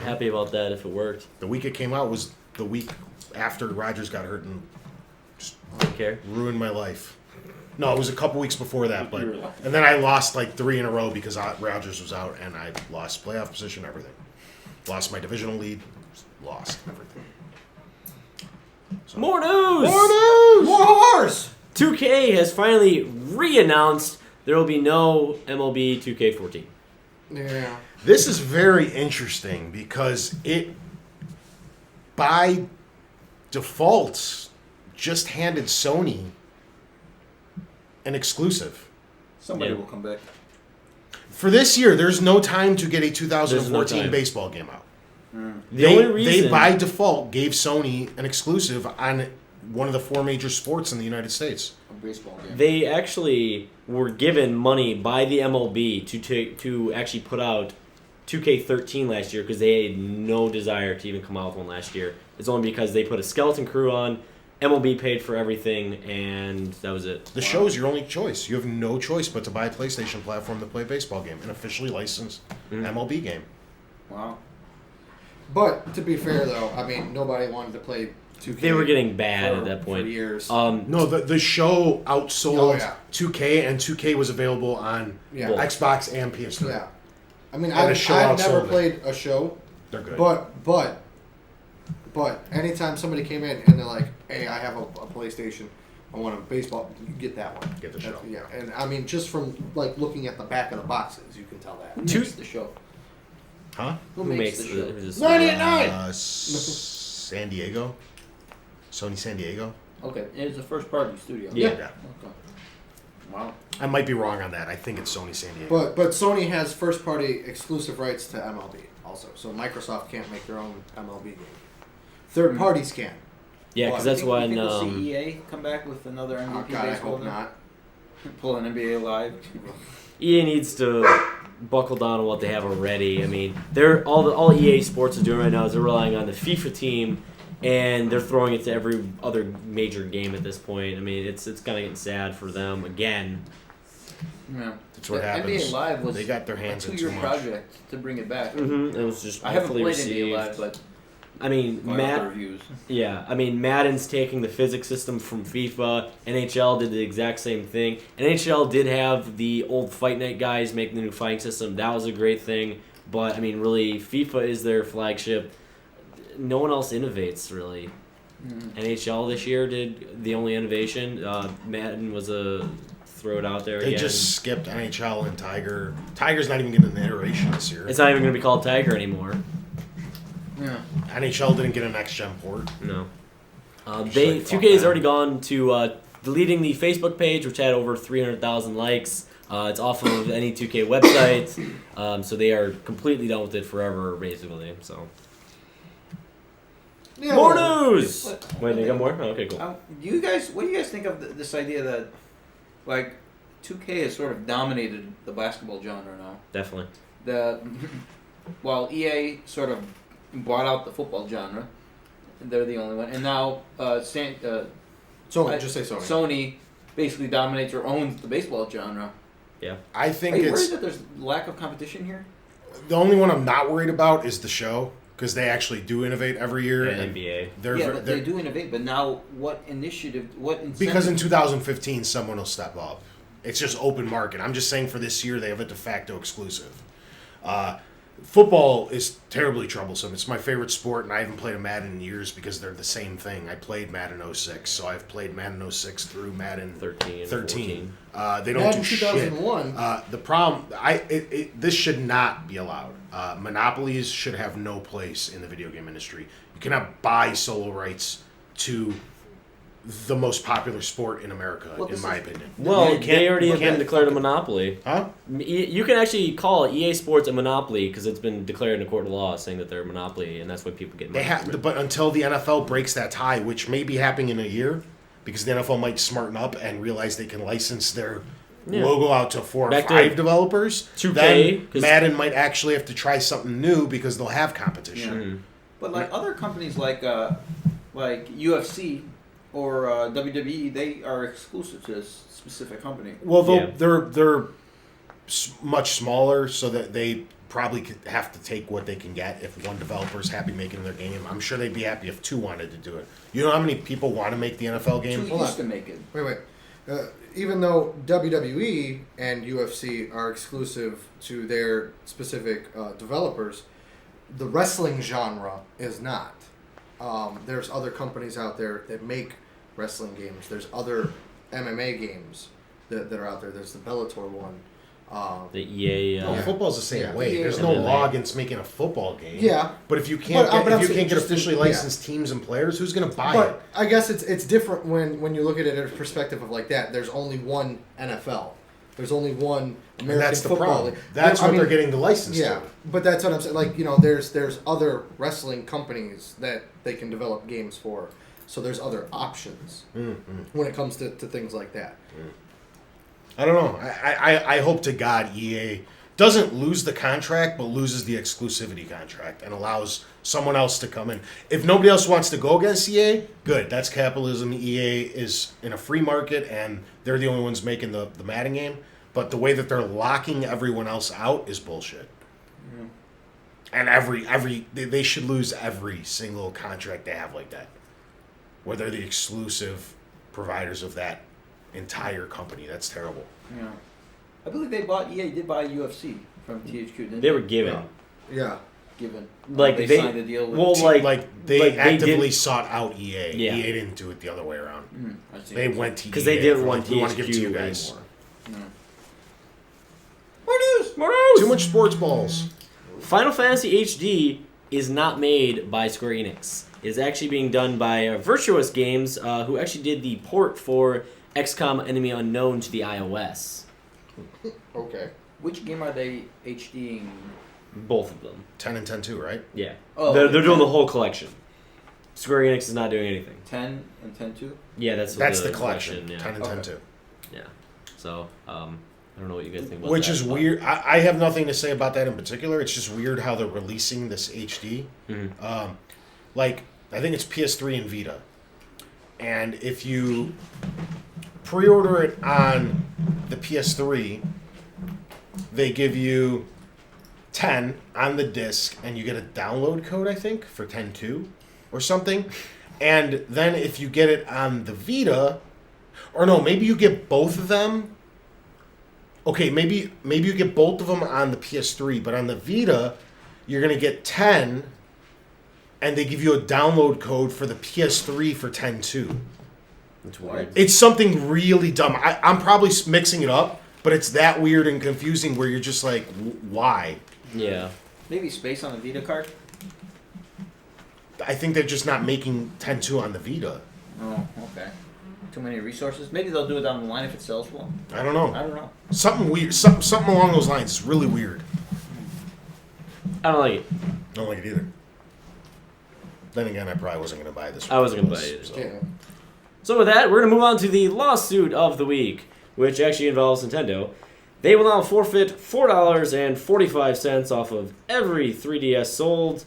Speaker 4: happy about that if it worked.
Speaker 1: The week it came out was the week after Rodgers got hurt and just ruined my life. No, it was a couple weeks before that, and then I lost like 3 in a row because Rodgers was out, and I lost playoff position, everything. Lost my divisional lead, lost everything.
Speaker 4: So. More news!
Speaker 3: More horse!
Speaker 4: 2K has finally re-announced there will be no MLB 2K14.
Speaker 3: Yeah.
Speaker 1: This is very interesting because it, by default, just handed Sony an exclusive.
Speaker 2: Somebody will come back.
Speaker 1: For this year, there's no time to get a 2014
Speaker 4: time.
Speaker 1: baseball game out.
Speaker 4: The only reason
Speaker 1: they by default gave Sony an exclusive on one of the 4 major sports in the United States.
Speaker 2: A baseball game.
Speaker 4: they actually were given money by the MLB to actually put out 2K13 last year because they had no desire to even come out with one last year. It's only because they put a skeleton crew on. MLB paid for everything, and that was it.
Speaker 1: The show's your only choice. You have no choice but to buy a PlayStation platform to play a baseball game, an officially licensed MLB game.
Speaker 2: Wow.
Speaker 3: But to be fair, though, I mean, nobody wanted to play 2K.
Speaker 4: They were getting bad at that point.
Speaker 3: For years.
Speaker 1: No, the show outsold
Speaker 3: Oh, yeah.
Speaker 1: 2K, and 2K was available on
Speaker 3: Yeah.
Speaker 1: Xbox and PS3.
Speaker 3: Yeah. I mean,
Speaker 1: And the
Speaker 3: I've
Speaker 1: show
Speaker 3: never
Speaker 1: outsold it.
Speaker 3: played a show,
Speaker 1: They're good.
Speaker 3: but anytime somebody came in and they're like, "Hey, I have a PlayStation, I want a baseball," you get that one.
Speaker 1: Get the show.
Speaker 3: Yeah, and I mean, just from like looking at the back of the boxes, you can tell that.
Speaker 2: Who makes the show?
Speaker 1: Huh?
Speaker 2: Who makes the show?
Speaker 4: who's this-
Speaker 3: 99.
Speaker 1: San Diego? Sony San Diego?
Speaker 2: Okay, it's a first party studio.
Speaker 4: Yeah.
Speaker 2: Okay. Wow.
Speaker 1: I might be wrong on that. I think it's Sony San Diego.
Speaker 3: But Sony has first party exclusive rights to MLB also, so Microsoft can't make their own MLB game. Third parties can.
Speaker 4: Yeah, because that's
Speaker 2: You think
Speaker 4: when
Speaker 2: we'll see EA come back with another
Speaker 3: Oh
Speaker 2: MVP
Speaker 3: God, I
Speaker 2: baseball
Speaker 3: hope
Speaker 2: game?
Speaker 3: not.
Speaker 2: Pull an NBA live.
Speaker 4: EA needs to buckle down on what they have already. I mean, they're all EA Sports is doing right now is they're relying on the FIFA team, and they're throwing it to every other major game at this point. I mean, it's kind of getting sad for them again.
Speaker 2: Yeah.
Speaker 1: That's what
Speaker 2: The
Speaker 1: happens.
Speaker 2: NBA Live was
Speaker 1: They got their hands
Speaker 2: a
Speaker 1: in
Speaker 2: 2-year
Speaker 1: too much.
Speaker 2: project to bring it back.
Speaker 4: Mm-hmm. It was just
Speaker 2: I haven't
Speaker 4: hopefully
Speaker 2: played
Speaker 4: received.
Speaker 2: NBA Live, but
Speaker 4: I mean,
Speaker 2: my other reviews.
Speaker 4: Yeah, I mean, Madden's taking the physics system from FIFA. NHL did the exact same thing. NHL did have the old Fight Night guys make the new fighting system. That was a great thing. But, I mean, really, FIFA is their flagship. No one else innovates, really. NHL this year did the only innovation. Madden was a throw it out there
Speaker 1: They
Speaker 4: again.
Speaker 1: just skipped NHL and Tiger. Tiger's not even getting an iteration this year.
Speaker 4: It's not even going to be called Tiger anymore.
Speaker 2: Yeah.
Speaker 1: NHL didn't get a next-gen port.
Speaker 4: No.
Speaker 1: Just
Speaker 4: They
Speaker 1: like, fuck
Speaker 4: 2K has
Speaker 1: that.
Speaker 4: already gone to deleting the Facebook page, which had over 300,000 likes. It's off of any 2K website, so they are completely done with it forever, basically. So
Speaker 3: Yeah,
Speaker 4: more
Speaker 3: well,
Speaker 4: news.
Speaker 2: But-
Speaker 4: Wait, they got more? Oh, okay, cool.
Speaker 2: What do you guys think of this idea that, like, 2K has sort of dominated the basketball genre now?
Speaker 4: Definitely.
Speaker 2: While EA sort of bought out the football genre, they're the only one, and now
Speaker 3: Sony, just say Sony.
Speaker 2: Sony basically dominates or owns the baseball genre.
Speaker 1: I
Speaker 2: Are
Speaker 1: think
Speaker 2: you
Speaker 1: it's
Speaker 2: worried that there's lack of competition here?
Speaker 1: the only one I'm not worried about is the show because they actually do innovate every year.
Speaker 4: And NBA.
Speaker 1: They're,
Speaker 2: Yeah, but
Speaker 1: they're-
Speaker 2: they do innovate. But now, what initiative? What incentive?
Speaker 1: because in 2015 someone will step up. It's just open market. I'm just saying for this year they have a de facto exclusive. Football is terribly troublesome. It's my favorite sport, and I haven't played a Madden in years because they're the same thing. I played Madden 06, so I've played Madden 06 through Madden
Speaker 4: 13.
Speaker 1: 13. They don't
Speaker 3: Madden
Speaker 1: do shit.
Speaker 3: 2001.
Speaker 1: The problem, this should not be allowed. Monopolies should have no place in the video game industry. You cannot buy solo rights to the most popular sport in America,
Speaker 2: Well,
Speaker 1: in
Speaker 2: this
Speaker 1: my
Speaker 2: is-
Speaker 1: opinion.
Speaker 4: Well,
Speaker 1: You can't-
Speaker 4: they already
Speaker 1: you
Speaker 4: have been
Speaker 1: can't
Speaker 4: declared a
Speaker 1: fucking-
Speaker 4: monopoly.
Speaker 1: Huh?
Speaker 4: You can actually call EA Sports a monopoly because it's been declared in a court of law saying that they're a monopoly, and that's why people get
Speaker 1: They
Speaker 4: money from it.
Speaker 1: have, but until the NFL breaks that tie, which may be happening in a year, because the NFL might smarten up and realize they can license their
Speaker 4: Yeah.
Speaker 1: logo out to 4 or
Speaker 4: Back to
Speaker 1: 5 developers.
Speaker 4: 2K,
Speaker 1: then
Speaker 4: 'cause-
Speaker 1: Madden might actually have to try something new because they'll have competition.
Speaker 2: But like other companies like UFC or WWE, they are exclusive to this specific company.
Speaker 1: Well,
Speaker 4: Yeah.
Speaker 1: they're much smaller, so that they probably could have to take what they can get. If one developer's happy making their game, I'm sure they'd be happy if 2 wanted to do it. You know how many people want to make the NFL game?
Speaker 2: Two
Speaker 3: Hold
Speaker 2: used
Speaker 3: on.
Speaker 2: to make it.
Speaker 3: Wait. Even though WWE and UFC are exclusive to their specific developers, the wrestling genre is not. There's other companies out there that make wrestling games. There's other MMA games that are out there. There's the Bellator one.
Speaker 4: The EA.
Speaker 1: No, football's the same
Speaker 3: Yeah.
Speaker 1: way.
Speaker 2: Yeah.
Speaker 1: There's no
Speaker 4: Yeah.
Speaker 1: law against making a football game.
Speaker 3: Yeah.
Speaker 1: But if you can't
Speaker 3: But
Speaker 1: get,
Speaker 3: I'm
Speaker 1: if you
Speaker 3: saying
Speaker 1: can't get
Speaker 3: just in-
Speaker 1: officially
Speaker 3: yeah.
Speaker 1: licensed teams and players, who's going to buy it?
Speaker 3: But I guess it's different when you look at it in a perspective of like that. There's only one NFL. There's only one American
Speaker 1: And that's the
Speaker 3: football
Speaker 1: problem.
Speaker 3: league.
Speaker 1: That's
Speaker 3: I
Speaker 1: what
Speaker 3: mean,
Speaker 1: they're getting the license
Speaker 3: Yeah,
Speaker 1: to.
Speaker 3: but that's what I'm saying. Like, there's other wrestling companies that they can develop games for. So there's other options when it comes to things like that.
Speaker 1: I don't know. I hope to God EA doesn't lose the contract, but loses the exclusivity contract and allows someone else to come in. If nobody else wants to go against EA, good. That's capitalism. EA is in a free market, and they're the only ones making the Madden game. But the way that they're locking everyone else out is bullshit. And they should lose every single contract they have like that, where they're the exclusive providers of that entire company. That's terrible.
Speaker 2: Yeah. I believe EA did buy UFC from THQ, didn't
Speaker 4: They were given.
Speaker 3: Yeah.
Speaker 2: given.
Speaker 4: Like
Speaker 2: they
Speaker 4: they
Speaker 2: signed a deal with
Speaker 4: well,
Speaker 1: They
Speaker 4: like
Speaker 1: actively
Speaker 4: did,
Speaker 1: sought out EA.
Speaker 4: Yeah.
Speaker 1: EA didn't do it the other way around.
Speaker 2: I see.
Speaker 1: They went to
Speaker 4: because
Speaker 1: EA
Speaker 4: they didn't
Speaker 1: for,
Speaker 4: want
Speaker 1: we want to give it to you
Speaker 4: THQ
Speaker 1: guys.
Speaker 4: anymore.
Speaker 2: More news!
Speaker 4: More news!
Speaker 1: Too much sports balls.
Speaker 4: Final Fantasy HD is not made by Square Enix. It is actually being done by Virtuous Games, who actually did the port for XCOM Enemy Unknown to the iOS.
Speaker 3: Okay.
Speaker 2: Which game are they HDing?
Speaker 4: Both of them.
Speaker 1: 10 and 10 too, right?
Speaker 4: Yeah.
Speaker 2: Oh,
Speaker 4: they're doing
Speaker 2: 10.
Speaker 4: the whole collection. Square Enix is not doing anything.
Speaker 2: 10 and 10-2?
Speaker 4: Yeah, that's
Speaker 1: the collection.
Speaker 4: Yeah.
Speaker 1: 10 and 10
Speaker 2: Okay.
Speaker 1: too.
Speaker 4: Yeah. So, I don't know what you guys think about
Speaker 1: Which
Speaker 4: that.
Speaker 1: is
Speaker 4: but-
Speaker 1: weird. I have nothing to say about that in particular. It's just weird how they're releasing this HD.
Speaker 4: Mhm.
Speaker 1: Like, I think it's PS3 and Vita. And if you pre-order it on the PS3, they give you 10 on the disc, and you get a download code, I think, for 10.2 or something. And then if you get it on the Vita, or no, maybe you get both of them. Okay, maybe you get both of them on the PS3, but on the Vita, you're going to get 10, and they give you a download code for the PS3 for 10.2.
Speaker 4: It's weird.
Speaker 1: It's something really dumb. I'm probably mixing it up, but it's that weird and confusing where you're just like, why?
Speaker 4: Yeah.
Speaker 2: Maybe space on the Vita card?
Speaker 1: I think they're just not making 10.2 on the Vita.
Speaker 2: Oh, okay. Too many resources? Maybe they'll do it down the line if it sells well.
Speaker 1: I don't know.
Speaker 2: I don't know.
Speaker 1: Something weird. Something along those lines. It's really weird.
Speaker 4: I don't like it.
Speaker 1: I don't like it either. Then again, I probably wasn't going to buy this.
Speaker 4: I wasn't gonna buy it either.
Speaker 1: So.
Speaker 3: Yeah.
Speaker 4: So with that, we're going to move on to the lawsuit of the week, which actually involves Nintendo. They will now forfeit $4.45 off of every 3DS sold.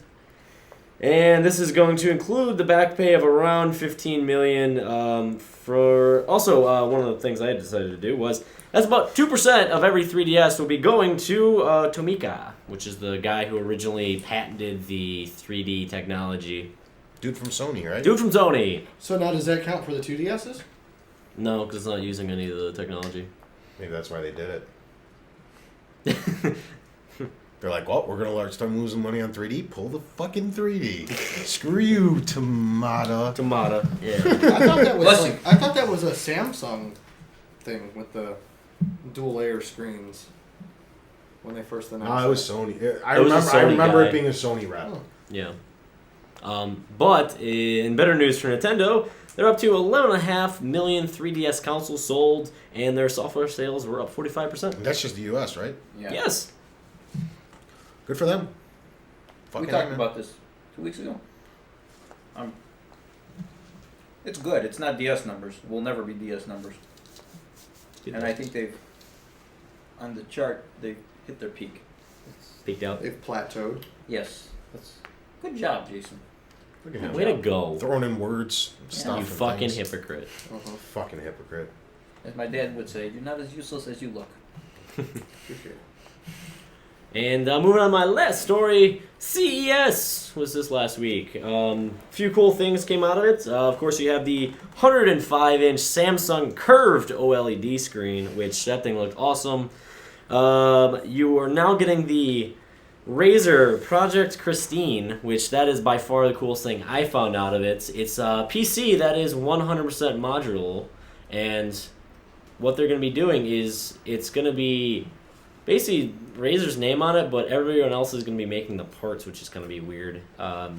Speaker 4: And this is going to include the back pay of around $15 million for... Also, one of the things I had decided to do was, that's about 2% of every 3DS will be going to Tomica, which is the guy who originally patented the 3D technology.
Speaker 1: Dude from Sony, right?
Speaker 4: Dude from Sony.
Speaker 3: So now does that count for the 2DSs?
Speaker 4: No, because it's not using any of the technology.
Speaker 1: Maybe that's why they did it. They're like, well, we're going to start losing money on 3D. Pull the fucking 3D. Screw you, Tomato.
Speaker 4: Tomato. Yeah.
Speaker 3: I thought that was a Samsung thing with the dual layer screens when they first announced
Speaker 1: It was Sony. I
Speaker 4: It was a
Speaker 1: remember, I
Speaker 4: Sony
Speaker 1: remember
Speaker 4: guy.
Speaker 1: it being a Sony rep.
Speaker 3: Oh.
Speaker 4: Yeah. But in better news for Nintendo, they're up to 11.5 million 3DS consoles sold, and their software sales were up 45%.
Speaker 1: That's just the U.S., right?
Speaker 2: Yeah.
Speaker 4: Yes.
Speaker 1: Good for them.
Speaker 2: We
Speaker 1: Fucking
Speaker 2: talked
Speaker 1: man.
Speaker 2: about this 2 weeks ago. It's good. It's not DS numbers. Will never be DS numbers. And I think they've, on the chart, they've hit their peak.
Speaker 4: Peeked out.
Speaker 3: They've plateaued.
Speaker 2: Yes. That's good job, Jason.
Speaker 1: Look at him.
Speaker 4: Way to go.
Speaker 1: Throwing in words, stuff.
Speaker 4: You
Speaker 1: and
Speaker 4: fucking
Speaker 1: things.
Speaker 4: hypocrite.
Speaker 1: Fucking hypocrite.
Speaker 2: As my dad would say, you're not as useless as you look.
Speaker 3: Appreciate it.
Speaker 4: And moving on to my last story, CES was this last week. Few cool things came out of it. Of course, you have the 105-inch Samsung curved OLED screen, which that thing looked awesome. You are now getting the Razer Project Christine, which that is by far the coolest thing I found out of it. It's a PC that is 100% modular, and what they're going to be doing is it's going to be basically Razer's name on it, but everyone else is going to be making the parts, which is going to be weird.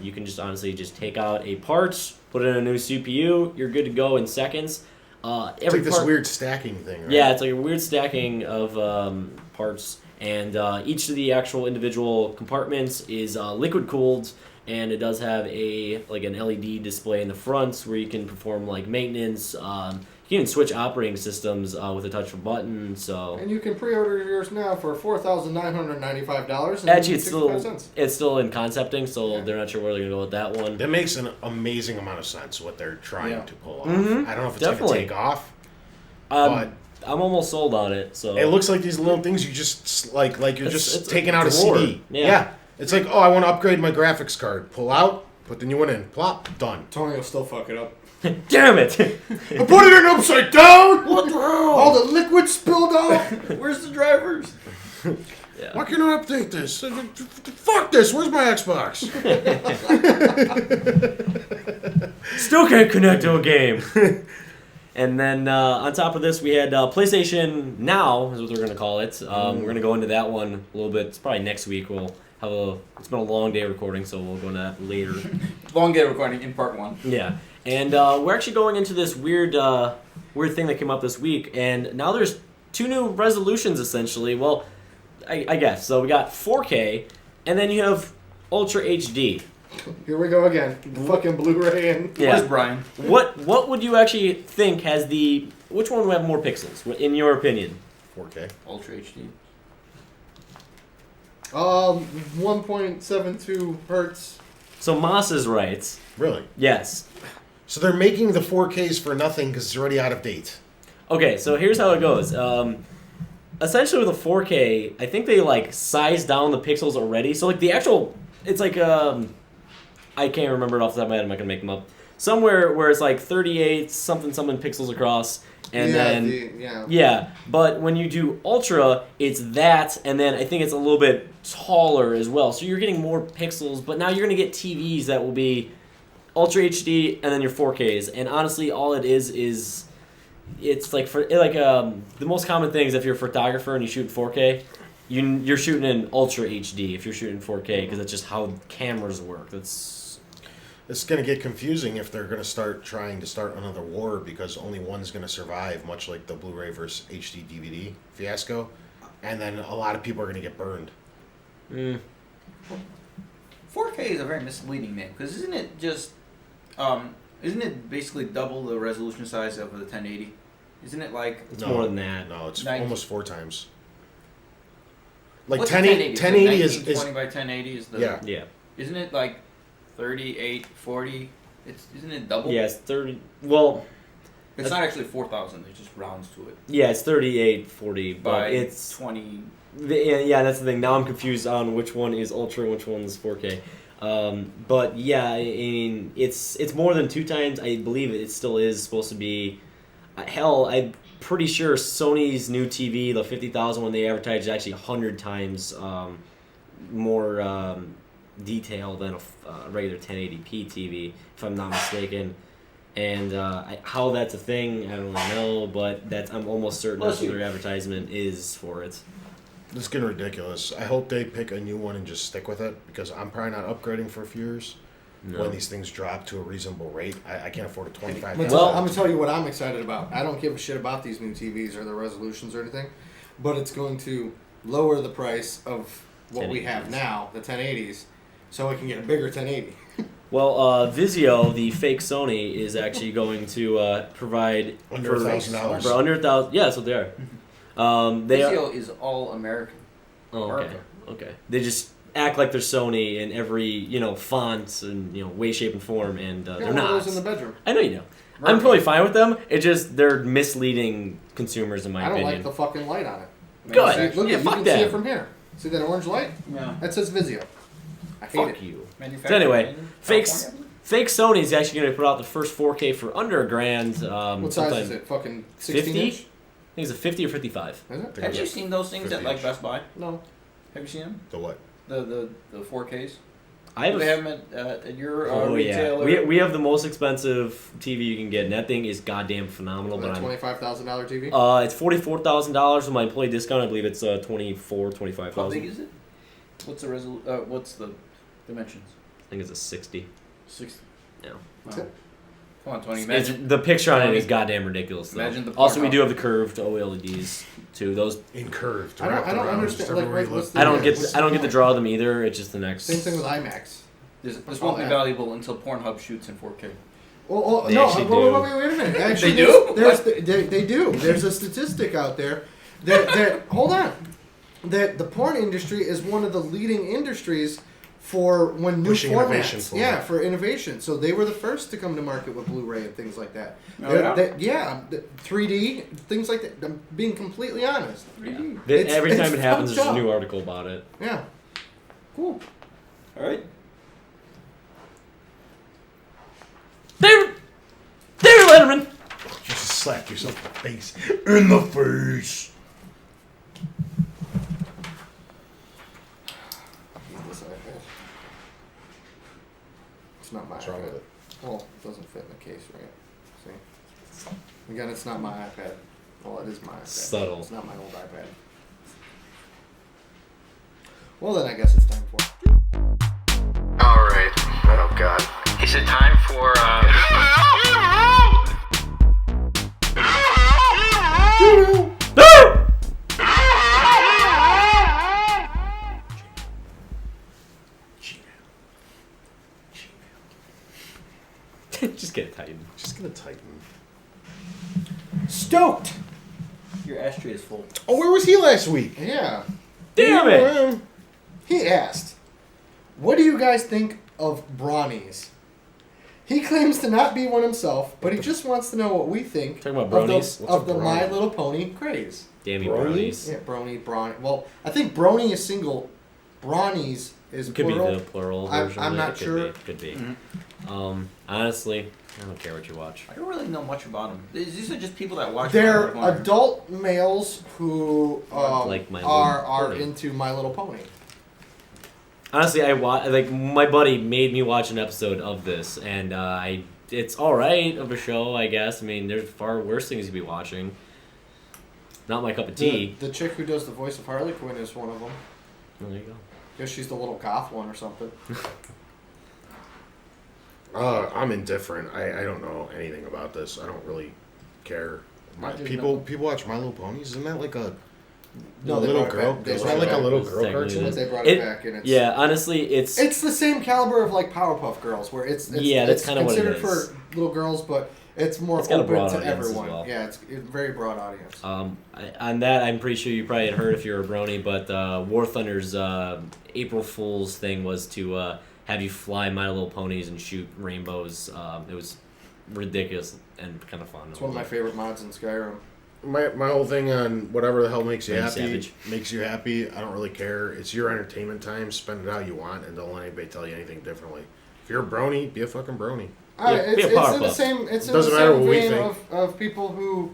Speaker 4: You can just honestly just take out a part, put in a new CPU, you're good to go in seconds.
Speaker 1: It's like this weird stacking thing, right?
Speaker 4: Yeah, it's like a weird stacking of parts, and each of the actual individual compartments is liquid cooled, and it does have an LED display in the front where you can perform like maintenance. You can even switch operating systems with a touch of a button. So
Speaker 3: And you can pre-order yours now for $4,995.
Speaker 4: actually, it's still in concepting, so they're not sure where they're gonna go with that one.
Speaker 1: That makes an amazing amount of sense what they're trying to pull off.
Speaker 4: Mhm.
Speaker 1: I don't know if it's
Speaker 4: Definitely.
Speaker 1: going to take off,
Speaker 4: I'm almost sold on it. So
Speaker 1: it looks like these little things you just like you're
Speaker 4: It's
Speaker 1: taking
Speaker 4: a
Speaker 1: out a
Speaker 4: drawer.
Speaker 1: CD.
Speaker 4: Yeah.
Speaker 1: It's like, oh, I want to upgrade my graphics card. Pull out, put the new one in, plop, done.
Speaker 3: Tony will still fuck it up.
Speaker 4: damn it!
Speaker 1: I put it in upside down. What the hell?
Speaker 3: All the liquid spilled out.
Speaker 2: Where's the drivers?
Speaker 4: Yeah.
Speaker 1: Why can't I update this? Fuck this. Where's my Xbox?
Speaker 4: Still can't connect to a game. And then on top of this, we had PlayStation Now, is what we're going to call it. We're going to go into that one a little bit. It's probably next week. We'll have it's been a long day recording, so we'll go into that later.
Speaker 2: Long day recording in part 1.
Speaker 4: Yeah. And we're actually going into this weird thing that came up this week. And now there's 2 new resolutions, essentially. Well, I guess. So we got 4K, and then you have Ultra HD.
Speaker 3: Here we go again. Fucking Blu-ray and...
Speaker 4: Yeah.
Speaker 2: Where's Brian?
Speaker 4: What would you actually think has which one would have more pixels, in your opinion?
Speaker 1: 4K.
Speaker 2: Ultra HD.
Speaker 3: 1.72 hertz.
Speaker 4: So Moss is right.
Speaker 1: Really?
Speaker 4: Yes.
Speaker 1: So they're making the 4Ks for nothing because it's already out of date.
Speaker 4: Okay, so here's how it goes. Essentially with a 4K, I think they size down the pixels already. So the actual, it's I can't remember it off the top of my head. I'm not gonna make them up. Somewhere where it's 38 something pixels across, and yeah. But when you do Ultra, it's that, and then I think it's a little bit taller as well. So you're getting more pixels, but now you're gonna get TVs that will be Ultra HD and then your 4Ks. And honestly, all it is it's the most common thing is if you're a photographer and you shoot 4K, you're shooting in Ultra HD if you're shooting 4K because that's just how cameras work.
Speaker 1: It's going to get confusing if they're going to start another war because only one's going to survive, much like the Blu-ray versus HD DVD fiasco, and then a lot of people are going to get burned.
Speaker 2: 4K is a very misleading name because isn't it basically double the resolution size of the 1080? Isn't it
Speaker 4: It's more than that.
Speaker 1: No, it's
Speaker 2: 90.
Speaker 1: almost 4 times.
Speaker 2: What's
Speaker 1: 1080 is
Speaker 2: 20 by 1080 is the
Speaker 1: yeah.
Speaker 2: Isn't it 38, 40? Isn't it double?
Speaker 4: Yeah, it's 30. Well,
Speaker 2: it's not actually 4,000. It just rounds to it.
Speaker 4: Yeah, it's 38, 40, but
Speaker 2: By
Speaker 4: it's
Speaker 2: 20.
Speaker 4: Yeah, that's the thing. Now I'm confused on which one is Ultra and which one is 4K. But yeah, I mean, it's more than 2 times. I believe it still is supposed to be. Hell, I'm pretty sure Sony's new TV, the 50,000 one they advertised, is actually 100 times more detail than a regular 1080p TV, if I'm not mistaken. And how that's a thing, I don't really know, but I'm almost certain that's what their advertisement is for it.
Speaker 1: It's getting ridiculous. I hope they pick a new one and just stick with it because I'm probably not upgrading for a few years.
Speaker 4: No.
Speaker 1: When these things drop to a reasonable rate, I can't afford a $25,000.
Speaker 3: Well, I'm going to tell you what I'm excited about. I don't give a shit about these new TVs or the resolutions or anything, but it's going to lower the price of what we have now, the 1080s, so I can get a bigger 1080.
Speaker 4: Well, Vizio, the fake Sony, is actually going to provide
Speaker 1: Under $1,000.
Speaker 4: For under $1,000. Yeah, that's what they are.
Speaker 2: Vizio is all American.
Speaker 4: Oh, okay.
Speaker 2: America.
Speaker 4: Okay. They just act like they're Sony in every font and way, shape, and form, and they're not.
Speaker 3: Those in the bedroom.
Speaker 4: I know you know. I'm totally fine with them. It's just they're misleading consumers, in my
Speaker 3: I don't
Speaker 4: opinion.
Speaker 3: like the fucking light on it.
Speaker 4: Good.
Speaker 3: See, look,
Speaker 4: Yeah,
Speaker 3: you
Speaker 4: fuck
Speaker 3: can
Speaker 4: that.
Speaker 3: see it from here. See that orange light?
Speaker 2: Yeah.
Speaker 3: That says Vizio. I hate
Speaker 4: Fuck
Speaker 3: it.
Speaker 4: you.
Speaker 2: Manufactured
Speaker 4: So anyway,
Speaker 2: in
Speaker 4: fake
Speaker 2: California?
Speaker 4: Sony is actually going to put out the first 4K for under $1,000.
Speaker 3: What size is it? Fucking 16
Speaker 4: 50?
Speaker 3: inch?
Speaker 4: I think it's a 50 or 55.
Speaker 3: Is it?
Speaker 2: Have you seen those things at
Speaker 1: 50 inch.
Speaker 2: Best Buy?
Speaker 3: No.
Speaker 2: Have you seen them?
Speaker 1: The what?
Speaker 2: The 4Ks?
Speaker 4: I have
Speaker 2: They have them at your
Speaker 4: Oh yeah,
Speaker 2: retailer.
Speaker 4: we have the most expensive TV you can get, and that thing is goddamn phenomenal.
Speaker 3: What,
Speaker 4: But
Speaker 3: a $25,000 TV?
Speaker 4: it's $44,000 with my employee discount. I believe it's $25,000.
Speaker 2: How big is it? What's the what's the dimensions?
Speaker 4: I think it's a 60.
Speaker 2: 60.
Speaker 4: Yeah.
Speaker 2: Wow. Come on, Tony.
Speaker 4: The picture on it is goddamn ridiculous. Though.
Speaker 2: Imagine the
Speaker 4: Also, we
Speaker 2: Pornhub.
Speaker 4: do have the curved OLEDs too. Those
Speaker 1: In curved.
Speaker 3: I don't understand. Like, what's the,
Speaker 4: I don't get
Speaker 3: what's
Speaker 4: I don't get the
Speaker 3: point?
Speaker 4: draw of them either. It's just the next.
Speaker 3: Same thing with IMAX.
Speaker 2: This won't be valuable until Pornhub shoots in 4K.
Speaker 3: Well,
Speaker 4: They
Speaker 3: no,
Speaker 4: actually
Speaker 3: wait a minute. Actually,
Speaker 2: They do?
Speaker 3: They do. There's a statistic out there that hold on, that the porn industry is one of the leading industries for when new
Speaker 1: Pushing innovation
Speaker 3: formats.
Speaker 1: forward.
Speaker 3: Yeah, for innovation. So they were the first to come to market with Blu-ray and things like that.
Speaker 2: Oh,
Speaker 3: Yeah, 3D things like that. I'm being completely honest.
Speaker 4: Every time
Speaker 3: it's
Speaker 4: it happens, there's
Speaker 3: fucked
Speaker 4: a
Speaker 3: up.
Speaker 4: new article about it.
Speaker 3: Yeah. Cool.
Speaker 2: All right.
Speaker 4: David Letterman.
Speaker 1: Just slap yourself in the face. In the face.
Speaker 3: This iPad. It's not my
Speaker 1: What's wrong
Speaker 3: iPad.
Speaker 1: with it?
Speaker 3: Well, it doesn't fit in the case, right? See? Again, it's not my iPad. Well, it is my iPad.
Speaker 4: Subtle.
Speaker 3: It's not my old iPad. Well, then I guess it's time for.
Speaker 6: Alright. Oh god. Is it time for
Speaker 4: Just get it tightened.
Speaker 1: Just gonna tighten.
Speaker 3: Stoked!
Speaker 2: Your ashtray is full.
Speaker 1: Oh, where was he last week?
Speaker 3: Yeah.
Speaker 4: Damn it!
Speaker 3: He asked, what do you guys think of brownies? He claims to not be one himself, but he just wants to know what we think
Speaker 4: Talking about
Speaker 3: of
Speaker 4: bronies?
Speaker 3: the,
Speaker 1: What's
Speaker 3: of
Speaker 1: a
Speaker 3: the
Speaker 1: brony?
Speaker 3: My Little Pony craze.
Speaker 4: Damn you,
Speaker 1: Bronies?
Speaker 4: bronies.
Speaker 3: Yeah, brony. Well, I think brony is single. Brownies is
Speaker 4: It could
Speaker 3: plural.
Speaker 4: be the plural
Speaker 3: I'm-
Speaker 4: version.
Speaker 3: I'm
Speaker 4: of it.
Speaker 3: not
Speaker 4: It
Speaker 3: sure.
Speaker 4: Could be.
Speaker 2: Mm-hmm.
Speaker 4: Honestly, I don't care what you watch.
Speaker 2: I don't really know much about them. These are just people that watch.
Speaker 3: They're
Speaker 2: My Little Pony.
Speaker 3: adult males who
Speaker 4: Like My Little
Speaker 3: are
Speaker 4: Pony.
Speaker 3: into My Little Pony.
Speaker 4: Honestly, like my buddy made me watch an episode of this, and it's all right of a show, I guess. I mean, there's far worse things to be watching. Not my cup of tea.
Speaker 3: The chick who does the voice of Harley Quinn is one of them.
Speaker 4: Oh, there you go.
Speaker 3: Guess she's the little goth one or something.
Speaker 1: I'm indifferent. I don't know anything about this. I don't really care.
Speaker 3: I do
Speaker 1: People watch My Little Ponies. Isn't that like a
Speaker 3: No, they
Speaker 1: little
Speaker 3: brought it
Speaker 1: girl?
Speaker 3: back. They
Speaker 1: Isn't
Speaker 3: brought
Speaker 1: that
Speaker 3: it
Speaker 1: like a
Speaker 3: back.
Speaker 1: little
Speaker 4: It's
Speaker 1: girl
Speaker 4: technically
Speaker 1: cartoon?
Speaker 3: They brought it back, and it's
Speaker 4: Yeah, honestly, it's
Speaker 3: the same caliber of like Powerpuff Girls, where it's
Speaker 4: Yeah, that's
Speaker 3: it's
Speaker 4: kinda what it
Speaker 3: considered
Speaker 4: is.
Speaker 3: for little girls, but it's more
Speaker 4: It's got a
Speaker 3: open
Speaker 4: broad
Speaker 3: to
Speaker 4: audience as
Speaker 3: everyone.
Speaker 4: well.
Speaker 3: Yeah, it's a very broad audience.
Speaker 4: on that, I'm pretty sure you probably had heard if you're a brony, but War Thunder's April Fool's thing was to have you fly My Little Ponies and shoot rainbows. It was ridiculous and kind of fun.
Speaker 3: It's one of my favorite mods in Skyrim.
Speaker 1: My whole thing on whatever the hell makes you
Speaker 4: Pretty
Speaker 1: happy
Speaker 4: savage.
Speaker 1: makes you happy. I don't really care. It's your entertainment time. Spend it how you want, and don't let anybody tell you anything differently. If you're a brony, be a fucking brony.
Speaker 4: Yeah, be a
Speaker 3: It's in the
Speaker 4: Powerpuff.
Speaker 3: same. It's in
Speaker 1: Doesn't
Speaker 3: the
Speaker 1: matter
Speaker 3: same
Speaker 1: what we
Speaker 3: vein
Speaker 1: think.
Speaker 3: of people who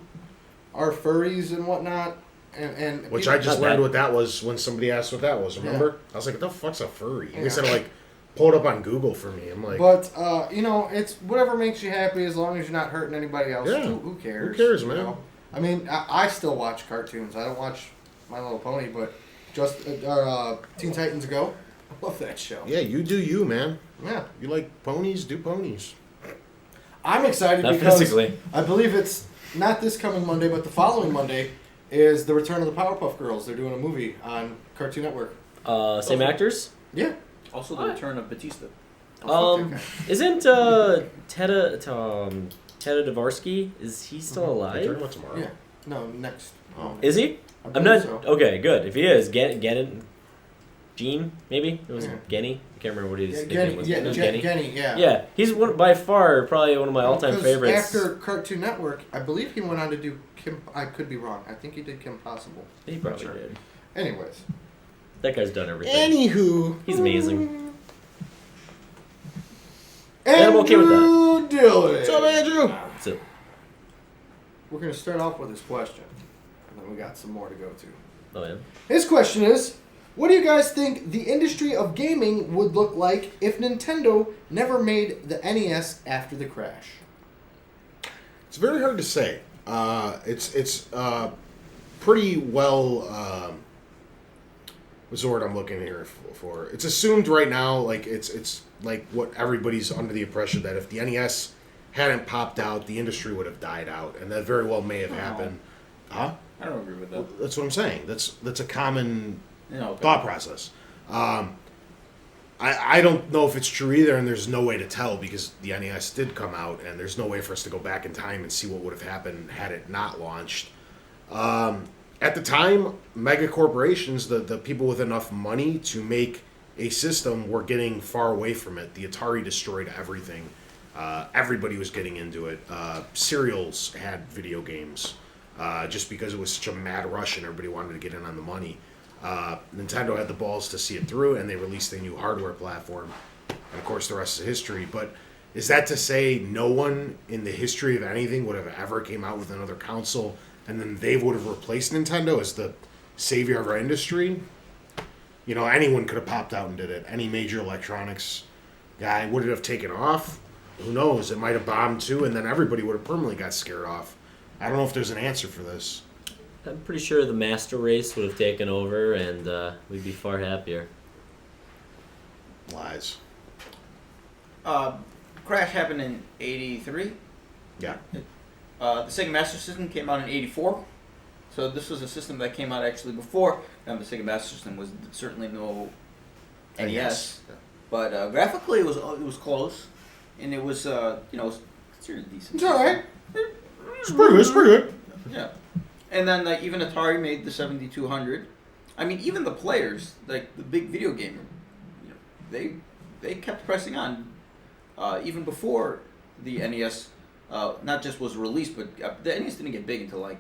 Speaker 3: are furries and whatnot, and
Speaker 1: Which
Speaker 3: people,
Speaker 1: I just
Speaker 4: Not
Speaker 1: learned
Speaker 4: bad.
Speaker 1: what that was when somebody asked what that was. Remember? I was like, "What the fuck's a furry?" You
Speaker 3: Yeah.
Speaker 1: said like, pull it up on Google for me. I'm like,
Speaker 3: But it's whatever makes you happy as long as you're not hurting anybody else.
Speaker 1: Yeah.
Speaker 3: Who cares?
Speaker 1: Who cares,
Speaker 3: you
Speaker 1: man?
Speaker 3: know? I mean, I still watch cartoons. I don't watch My Little Pony, but just Teen Titans Go. I love that show.
Speaker 1: yeah, you do you, man.
Speaker 3: Yeah,
Speaker 1: You like ponies? Do ponies.
Speaker 3: I'm excited
Speaker 4: Not
Speaker 3: because
Speaker 4: physically.
Speaker 3: I believe it's not this coming Monday, but the following Monday is the return of the Powerpuff Girls. They're doing a movie on Cartoon Network.
Speaker 4: Same actors.
Speaker 3: Yeah.
Speaker 2: Also, the return of Batista.
Speaker 3: Oh, fuck that guy.
Speaker 4: Isn't Teda Davarsky? Is he still
Speaker 1: You're
Speaker 4: alive?
Speaker 1: talking about tomorrow.
Speaker 3: Yeah. No, next.
Speaker 1: Oh.
Speaker 4: Is he?
Speaker 3: I
Speaker 4: I'm
Speaker 3: believe
Speaker 4: not.
Speaker 3: so.
Speaker 4: Okay, good. If he is, get it. Gene, maybe it was
Speaker 3: Yeah.
Speaker 4: Genny. I can't remember what his
Speaker 3: Yeah,
Speaker 4: nickname
Speaker 3: Genny,
Speaker 4: was.
Speaker 3: yeah,
Speaker 4: It was
Speaker 3: Genny, yeah.
Speaker 4: Yeah, he's by far probably one of my all-time
Speaker 3: 'Cause
Speaker 4: favorites.
Speaker 3: After Cartoon Network, I believe he went on to do Kim. I could be wrong. I think he did Kim Possible.
Speaker 4: He probably
Speaker 3: Sure.
Speaker 4: did.
Speaker 3: Anyways.
Speaker 4: That guy's done everything.
Speaker 1: Anywho,
Speaker 4: He's amazing.
Speaker 3: And
Speaker 4: I'm okay with that.
Speaker 3: Dillon.
Speaker 1: what's up, Andrew?
Speaker 4: So,
Speaker 3: We're going to start off with his question. And then we got some more to go to.
Speaker 4: oh yeah.
Speaker 3: His question is, what do you guys think the industry of gaming would look like if Nintendo never made the NES after the crash?
Speaker 1: It's very hard to say. It's pretty well. What's the word I'm looking here for? It's assumed right now, like it's like what everybody's under the impression that if the NES hadn't popped out, the industry would have died out, and that very well may have happened. Huh?
Speaker 2: I don't agree with that.
Speaker 1: Well, that's what I'm saying. That's a common
Speaker 2: Okay.
Speaker 1: thought process. I don't know if it's true either, and there's no way to tell because the NES did come out, and there's no way for us to go back in time and see what would have happened had it not launched. At the time, mega corporations, the people with enough money to make a system, were getting far away from it. The Atari destroyed everything. Everybody was getting into it. Serials had video games just because it was such a mad rush and everybody wanted to get in on the money. Nintendo had the balls to see it through, and they released a new hardware platform. And of course, the rest is history. But is that to say no one in the history of anything would have ever came out with another console, and then they would have replaced Nintendo as the savior of our industry? You know, anyone could have popped out and did it. Any major electronics guy. Would it have taken off? Who knows? It might have bombed too, and then everybody would have permanently got scared off. I don't know if there's an answer for this.
Speaker 4: I'm pretty sure the master race would have taken over, and we'd be far happier.
Speaker 1: Lies.
Speaker 2: Crash happened in '83.
Speaker 1: Yeah.
Speaker 2: The Sega Master System came out in '84. So this was a system that came out actually before. And the Sega Master System was certainly no NES. But graphically, it was close, and it was considered decent.
Speaker 3: It's all right.
Speaker 1: It's pretty good.
Speaker 2: Yeah, and then even Atari made the 7200. I mean, even the players, like the big video gamer, they kept pressing on, even before the NES, not just was released, but the NES didn't get big until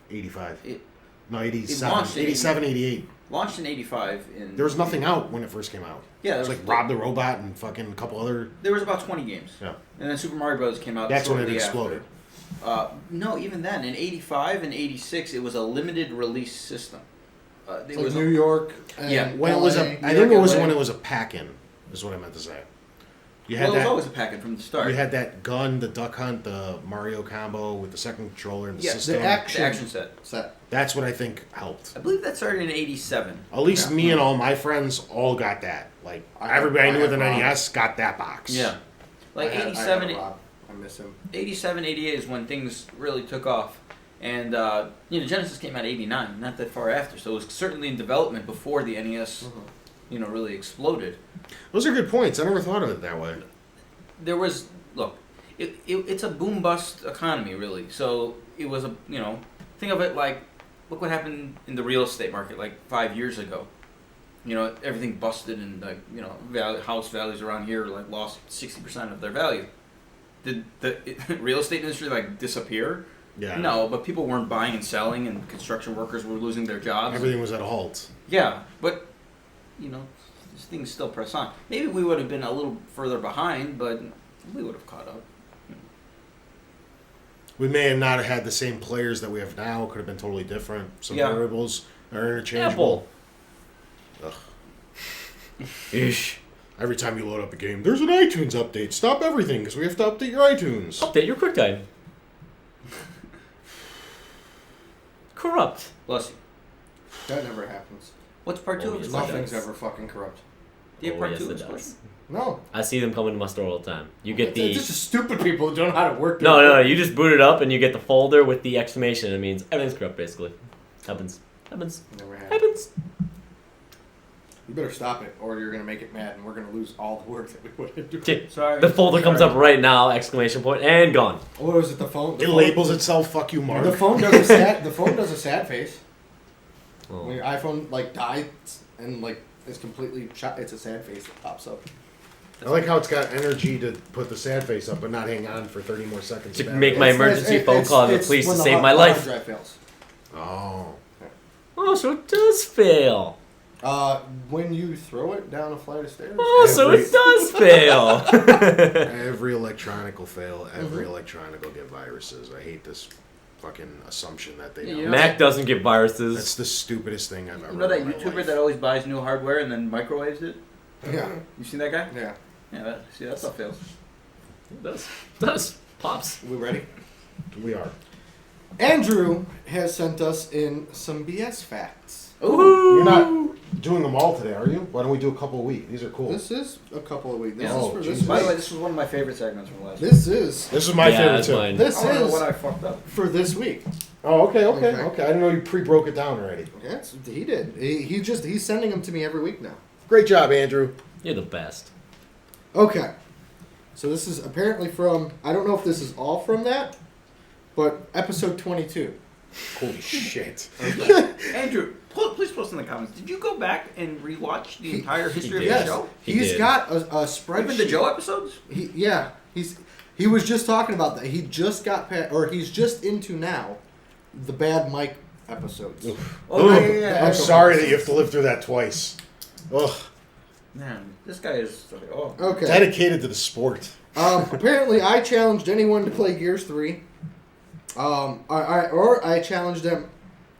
Speaker 1: 85.
Speaker 2: 87.
Speaker 1: 87, 88.
Speaker 2: Launched in '85.
Speaker 1: There was nothing out when it first came out.
Speaker 2: Yeah,
Speaker 1: it was like Rob the Robot and fucking a couple other...
Speaker 2: There was about 20 games.
Speaker 1: Yeah.
Speaker 2: And then Super Mario Bros. Came out.
Speaker 1: That's when it
Speaker 2: shortly
Speaker 1: exploded.
Speaker 2: After. No, even then, in '85 and '86, it was a limited release system.
Speaker 3: It was New York. And
Speaker 1: when
Speaker 3: LA,
Speaker 1: it was a, I think it was when it was a pack-in, is what I meant to say. You had
Speaker 2: it was always a pack-in from the start.
Speaker 1: You had that gun, the Duck Hunt, the Mario combo with the second controller and the system.
Speaker 3: The action
Speaker 2: set.
Speaker 1: That's what I think helped.
Speaker 2: I believe that started in '87.
Speaker 1: At least me and all my friends all got that. Like everybody I knew with an NES got that box.
Speaker 2: Yeah. Like '87.
Speaker 3: I miss him.
Speaker 2: '87, '88 is when things really took off. And, Genesis came out '89, not that far after. So it was certainly in development before the NES, really exploded.
Speaker 1: Those are good points. I never thought of it that way.
Speaker 2: There was, it's a boom-bust economy, really. So it was think of it like, look what happened in the real estate market 5 years ago. Everything busted and house values around here lost 60% of their value. Did the real estate industry disappear?
Speaker 1: Yeah.
Speaker 2: No, but people weren't buying and selling, and construction workers were losing their jobs.
Speaker 1: Everything was at a halt.
Speaker 2: Yeah, but these things still press on. Maybe we would have been a little further behind, but we would have caught up.
Speaker 1: We may have not had the same players that we have now. Could have been totally different. Some variables are interchangeable. Ugh.
Speaker 4: Ish.
Speaker 1: Every time you load up a game, there's an iTunes update. Stop everything because we have to update your iTunes.
Speaker 4: Update your QuickTime. Corrupt.
Speaker 2: Bless you.
Speaker 3: That never happens.
Speaker 2: What's part 2 of this?
Speaker 3: Nothing's ever fucking corrupt.
Speaker 2: Do you have part
Speaker 4: yes,
Speaker 2: 2 of
Speaker 4: it
Speaker 2: this
Speaker 4: does.
Speaker 2: question?
Speaker 3: No.
Speaker 4: I see them coming to my store all the time. You get the...
Speaker 3: It's just stupid people who don't know how to work.
Speaker 4: No, you just boot it up and you get the folder with the exclamation. It means everything's corrupt, basically. Happens.
Speaker 3: Never happened.
Speaker 4: Happens.
Speaker 3: You better stop it, or you're gonna make it mad, and we're gonna lose all the work that we put into it.
Speaker 2: Sorry.
Speaker 4: The folder comes up right now, exclamation point, and gone.
Speaker 3: What was it? The phone.
Speaker 1: It labels itself. Fuck you, Mark.
Speaker 3: The phone does a sad. The phone does a sad face.
Speaker 4: Oh.
Speaker 3: When your iPhone dies and is completely shot, it's a sad face that pops up.
Speaker 1: I like how it's got energy to put the sad face up, but not hang on for 30 more seconds.
Speaker 4: To make my emergency phone call to the police to save my life.
Speaker 3: Drive fails.
Speaker 1: Oh.
Speaker 4: Oh, so it does fail.
Speaker 3: When you throw it down a flight of stairs.
Speaker 4: Oh, so it does fail.
Speaker 1: Every electronic will fail. Every electronic will get viruses. I hate this fucking assumption that they don't.
Speaker 4: Mac doesn't get viruses.
Speaker 1: That's the stupidest thing I've ever
Speaker 2: You know that
Speaker 1: heard in my
Speaker 2: YouTuber
Speaker 1: life.
Speaker 2: that always buys new hardware and then microwaves it?
Speaker 3: Yeah.
Speaker 2: You seen that guy?
Speaker 3: Yeah.
Speaker 2: Yeah, that stuff fails.
Speaker 4: It does. Pops.
Speaker 3: We ready?
Speaker 1: We are.
Speaker 3: Andrew has sent us in some BS facts.
Speaker 2: Ooh.
Speaker 1: You're not. doing them all today, are you? Why don't we do a couple a week? These are cool.
Speaker 3: This is a couple of weeks. This
Speaker 2: Yeah.
Speaker 3: is for this
Speaker 2: By the way,
Speaker 3: week.
Speaker 2: this was one of my favorite segments from last week.
Speaker 3: This is
Speaker 1: This is my favorite
Speaker 4: that's
Speaker 1: too.
Speaker 4: mine.
Speaker 3: this
Speaker 2: I don't know
Speaker 3: is
Speaker 2: what I fucked up.
Speaker 3: for this week.
Speaker 1: Oh, okay.
Speaker 3: Okay.
Speaker 1: I didn't know you pre-broke it down already.
Speaker 3: Yes, he did. He's sending them to me every week now.
Speaker 1: Great job, Andrew.
Speaker 4: You're the best.
Speaker 3: Okay. So this is apparently from, I don't know if this is all from that, but episode 22.
Speaker 1: Holy shit.
Speaker 2: Andrew, please post in the comments. Did you go back and rewatch the entire history of
Speaker 4: did.
Speaker 2: the
Speaker 3: Yes.
Speaker 2: show?
Speaker 4: He
Speaker 3: He's
Speaker 4: did.
Speaker 3: got a spreadsheet.
Speaker 2: Even the Joe episodes?
Speaker 3: He was just talking about that. He just got he's just into now the Bad Mike episodes.
Speaker 2: Oh,
Speaker 1: Ugh.
Speaker 2: yeah.
Speaker 1: I'm sorry that you have to live through that twice. Ugh.
Speaker 2: Man, this guy is like, oh.
Speaker 3: Okay.
Speaker 1: Dedicated to the sport.
Speaker 3: Apparently, I challenged anyone to play Gears 3. I challenged them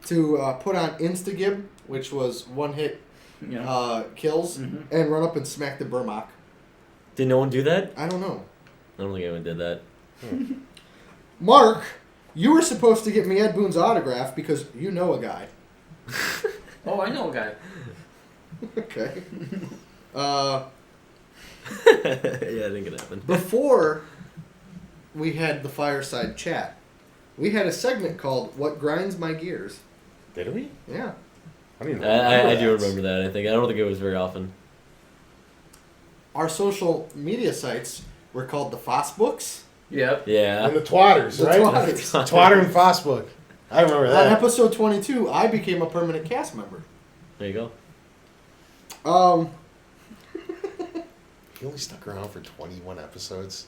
Speaker 3: to put on Instagib, which was one-hit
Speaker 2: Yeah.
Speaker 3: kills, and run up and smack the Burmach.
Speaker 4: Did no one do that?
Speaker 3: I don't know.
Speaker 4: I don't think anyone did that.
Speaker 3: Mark, you were supposed to get me Ed Boon's autograph because you know a guy.
Speaker 2: Oh, I know a guy.
Speaker 3: Okay.
Speaker 4: Yeah, I think it happened.
Speaker 3: Before we had the fireside chat, we had a segment called "What Grinds My Gears."
Speaker 1: Did we?
Speaker 3: Yeah.
Speaker 1: I don't even
Speaker 4: I do
Speaker 1: that.
Speaker 4: remember that. I don't think it was very often.
Speaker 3: Our social media sites were called the Fossbooks.
Speaker 2: Yep.
Speaker 4: Yeah.
Speaker 1: And the Twatters,
Speaker 3: The
Speaker 1: right?
Speaker 3: Twatters.
Speaker 1: Twatter and Fossbook. I remember
Speaker 3: On
Speaker 1: that.
Speaker 3: episode 22, I became a permanent cast member.
Speaker 4: There you go.
Speaker 1: He only stuck around for 21 episodes.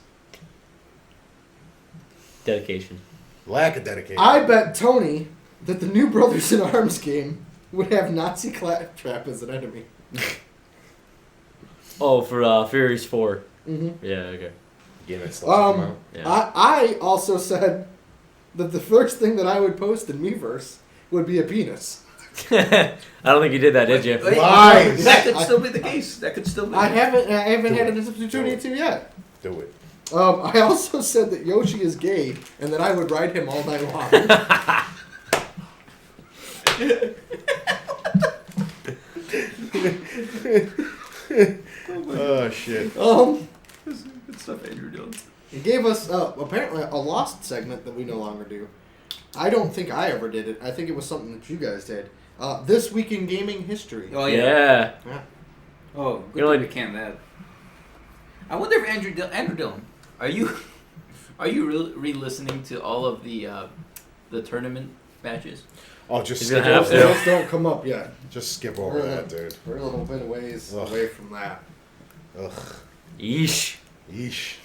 Speaker 4: Dedication.
Speaker 1: Lack of dedication.
Speaker 3: I bet Tony that the new Brothers in Arms game would have Nazi Claptrap as an enemy.
Speaker 4: Oh, for Furious 4.
Speaker 3: Mm-hmm.
Speaker 4: Yeah, okay.
Speaker 1: Again, that stuff come out.
Speaker 4: Yeah.
Speaker 3: I also said that the first thing that I would post in Miiverse would be a penis.
Speaker 4: I don't think you did that, did you?
Speaker 2: Wait,
Speaker 1: Lies.
Speaker 2: that could still be the case. That could still be.
Speaker 3: I haven't had an opportunity to yet.
Speaker 1: Do it.
Speaker 3: I also said that Yoshi is gay and that I would ride him all night long.
Speaker 1: Oh, shit.
Speaker 2: Good stuff Andrew doing.
Speaker 3: He gave us apparently a lost segment that we no longer do. I don't think I ever did it. I think it was something that you guys did. This Week in Gaming History.
Speaker 2: Oh, yeah.
Speaker 4: Yeah.
Speaker 2: Oh, good
Speaker 4: You know,
Speaker 2: thing
Speaker 4: like-
Speaker 2: we can that. I wonder if Andrew Dillon, are you re-listening to all of the tournament matches?
Speaker 1: Oh, just
Speaker 4: He's
Speaker 1: skip
Speaker 4: gonna have
Speaker 1: over
Speaker 4: to.
Speaker 1: that.
Speaker 3: Those don't come up yet.
Speaker 1: Just skip over that, dude.
Speaker 3: We're a little bit ways
Speaker 1: Ugh.
Speaker 3: away from that.
Speaker 1: Ugh.
Speaker 4: Yeesh.
Speaker 1: Yeesh.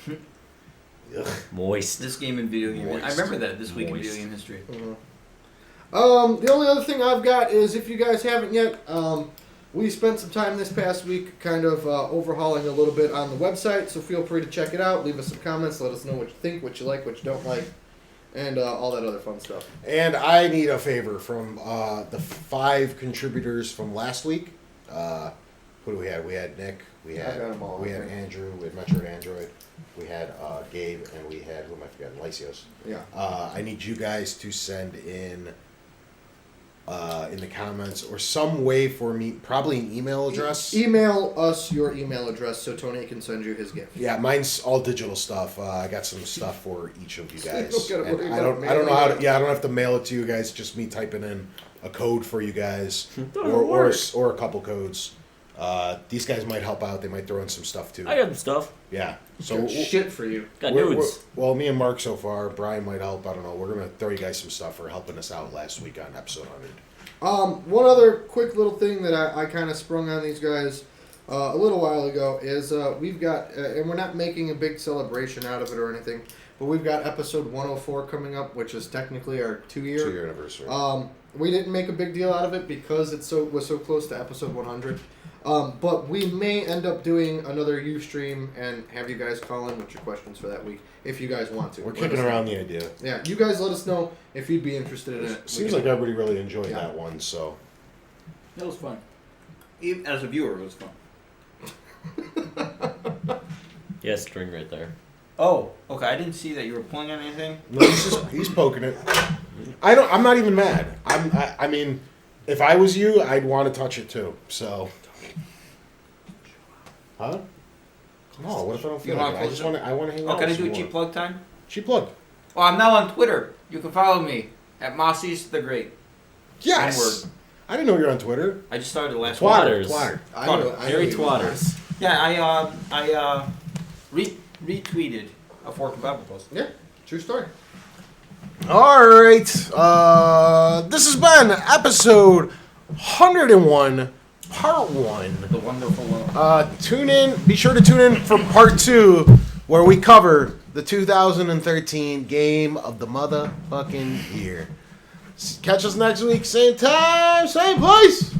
Speaker 1: Ugh.
Speaker 4: Moist.
Speaker 2: This game in video game. I
Speaker 1: Moist.
Speaker 2: remember that this week in
Speaker 4: Moist.
Speaker 2: video game history.
Speaker 3: The only other thing I've got is if you guys haven't yet, we spent some time this past week kind of overhauling a little bit on the website, so feel free to check it out. Leave us some comments. Let us know what you think, what you like, what you don't like, and all that other fun stuff.
Speaker 1: And I need a favor from the 5 contributors from last week. Who do we have? We had Nick. We
Speaker 3: I
Speaker 1: had
Speaker 3: got 'em all,
Speaker 1: we had
Speaker 3: I think.
Speaker 1: Andrew. We had Metroid Android. We had Gabe, and we had who am I forgetting? Lysios.
Speaker 3: Yeah.
Speaker 1: I need you guys to send in the comments or some way for me, probably an email address.
Speaker 3: Email us your email address so Tony can send you his gift.
Speaker 1: Yeah, mine's all digital stuff. I got some stuff for each of you guys.
Speaker 3: don't gotta worry
Speaker 1: And I
Speaker 3: about
Speaker 1: don't know how to.
Speaker 3: mailing
Speaker 1: Yeah, I don't have to mail it to you guys. Just me typing in a code for you guys,
Speaker 4: That'll
Speaker 1: or
Speaker 4: work.
Speaker 1: a couple codes. These guys might help out. They might throw in some stuff too.
Speaker 4: I got the stuff.
Speaker 1: Yeah. So
Speaker 3: Good shit for you.
Speaker 4: Got
Speaker 1: we're-
Speaker 4: nudes.
Speaker 1: well, me and Mark so far. Brian might help. I don't know. We're gonna throw you guys some stuff for helping us out last week on episode 100.
Speaker 3: One other quick little thing that I kind of sprung on these guys a little while ago is we've got, and we're not making a big celebration out of it or anything, but we've got episode 104 coming up, which is technically our 2-year.
Speaker 1: 2-year anniversary.
Speaker 3: We didn't make a big deal out of it because was so close to episode 100. But we may end up doing another Ustream and have you guys call in with your questions for that week if you guys want to.
Speaker 1: We're
Speaker 3: Let
Speaker 1: kicking
Speaker 3: us know.
Speaker 1: around the idea.
Speaker 3: Yeah, you guys let us know if you'd be interested in it.
Speaker 1: Seems like everybody really enjoyed
Speaker 3: Yeah.
Speaker 1: that one. So
Speaker 2: That was fun. Even as a viewer, it was fun.
Speaker 4: Yeah, string right there.
Speaker 2: Oh, okay. I didn't see that you were pulling on anything.
Speaker 1: no, he's poking it. I'm not even mad. I mean, if I was you, I'd want to touch it too. So, huh? No, what if I don't feel like it? I want to hang out.
Speaker 2: Can I
Speaker 1: with
Speaker 2: do a
Speaker 1: some
Speaker 2: cheap
Speaker 1: more.
Speaker 2: plug time?
Speaker 1: Cheap plug.
Speaker 2: Well, I'm now on Twitter. You can follow me at Mossies the Great.
Speaker 1: Yes.
Speaker 2: One word.
Speaker 1: I didn't know you were on Twitter.
Speaker 2: I just started last week.
Speaker 4: Twatters.
Speaker 1: Twatter.
Speaker 3: I know
Speaker 4: Harry
Speaker 3: you-
Speaker 4: Twatters.
Speaker 2: Yeah, I retweeted a Fork and Bible post.
Speaker 3: Yeah, true story.
Speaker 1: All right. This has been episode 101, part 1.
Speaker 2: The wonderful world.
Speaker 1: Tune in. Be sure to tune in for part 2, where we cover the 2013 game of the motherfucking year. Catch us next week, same time, same place.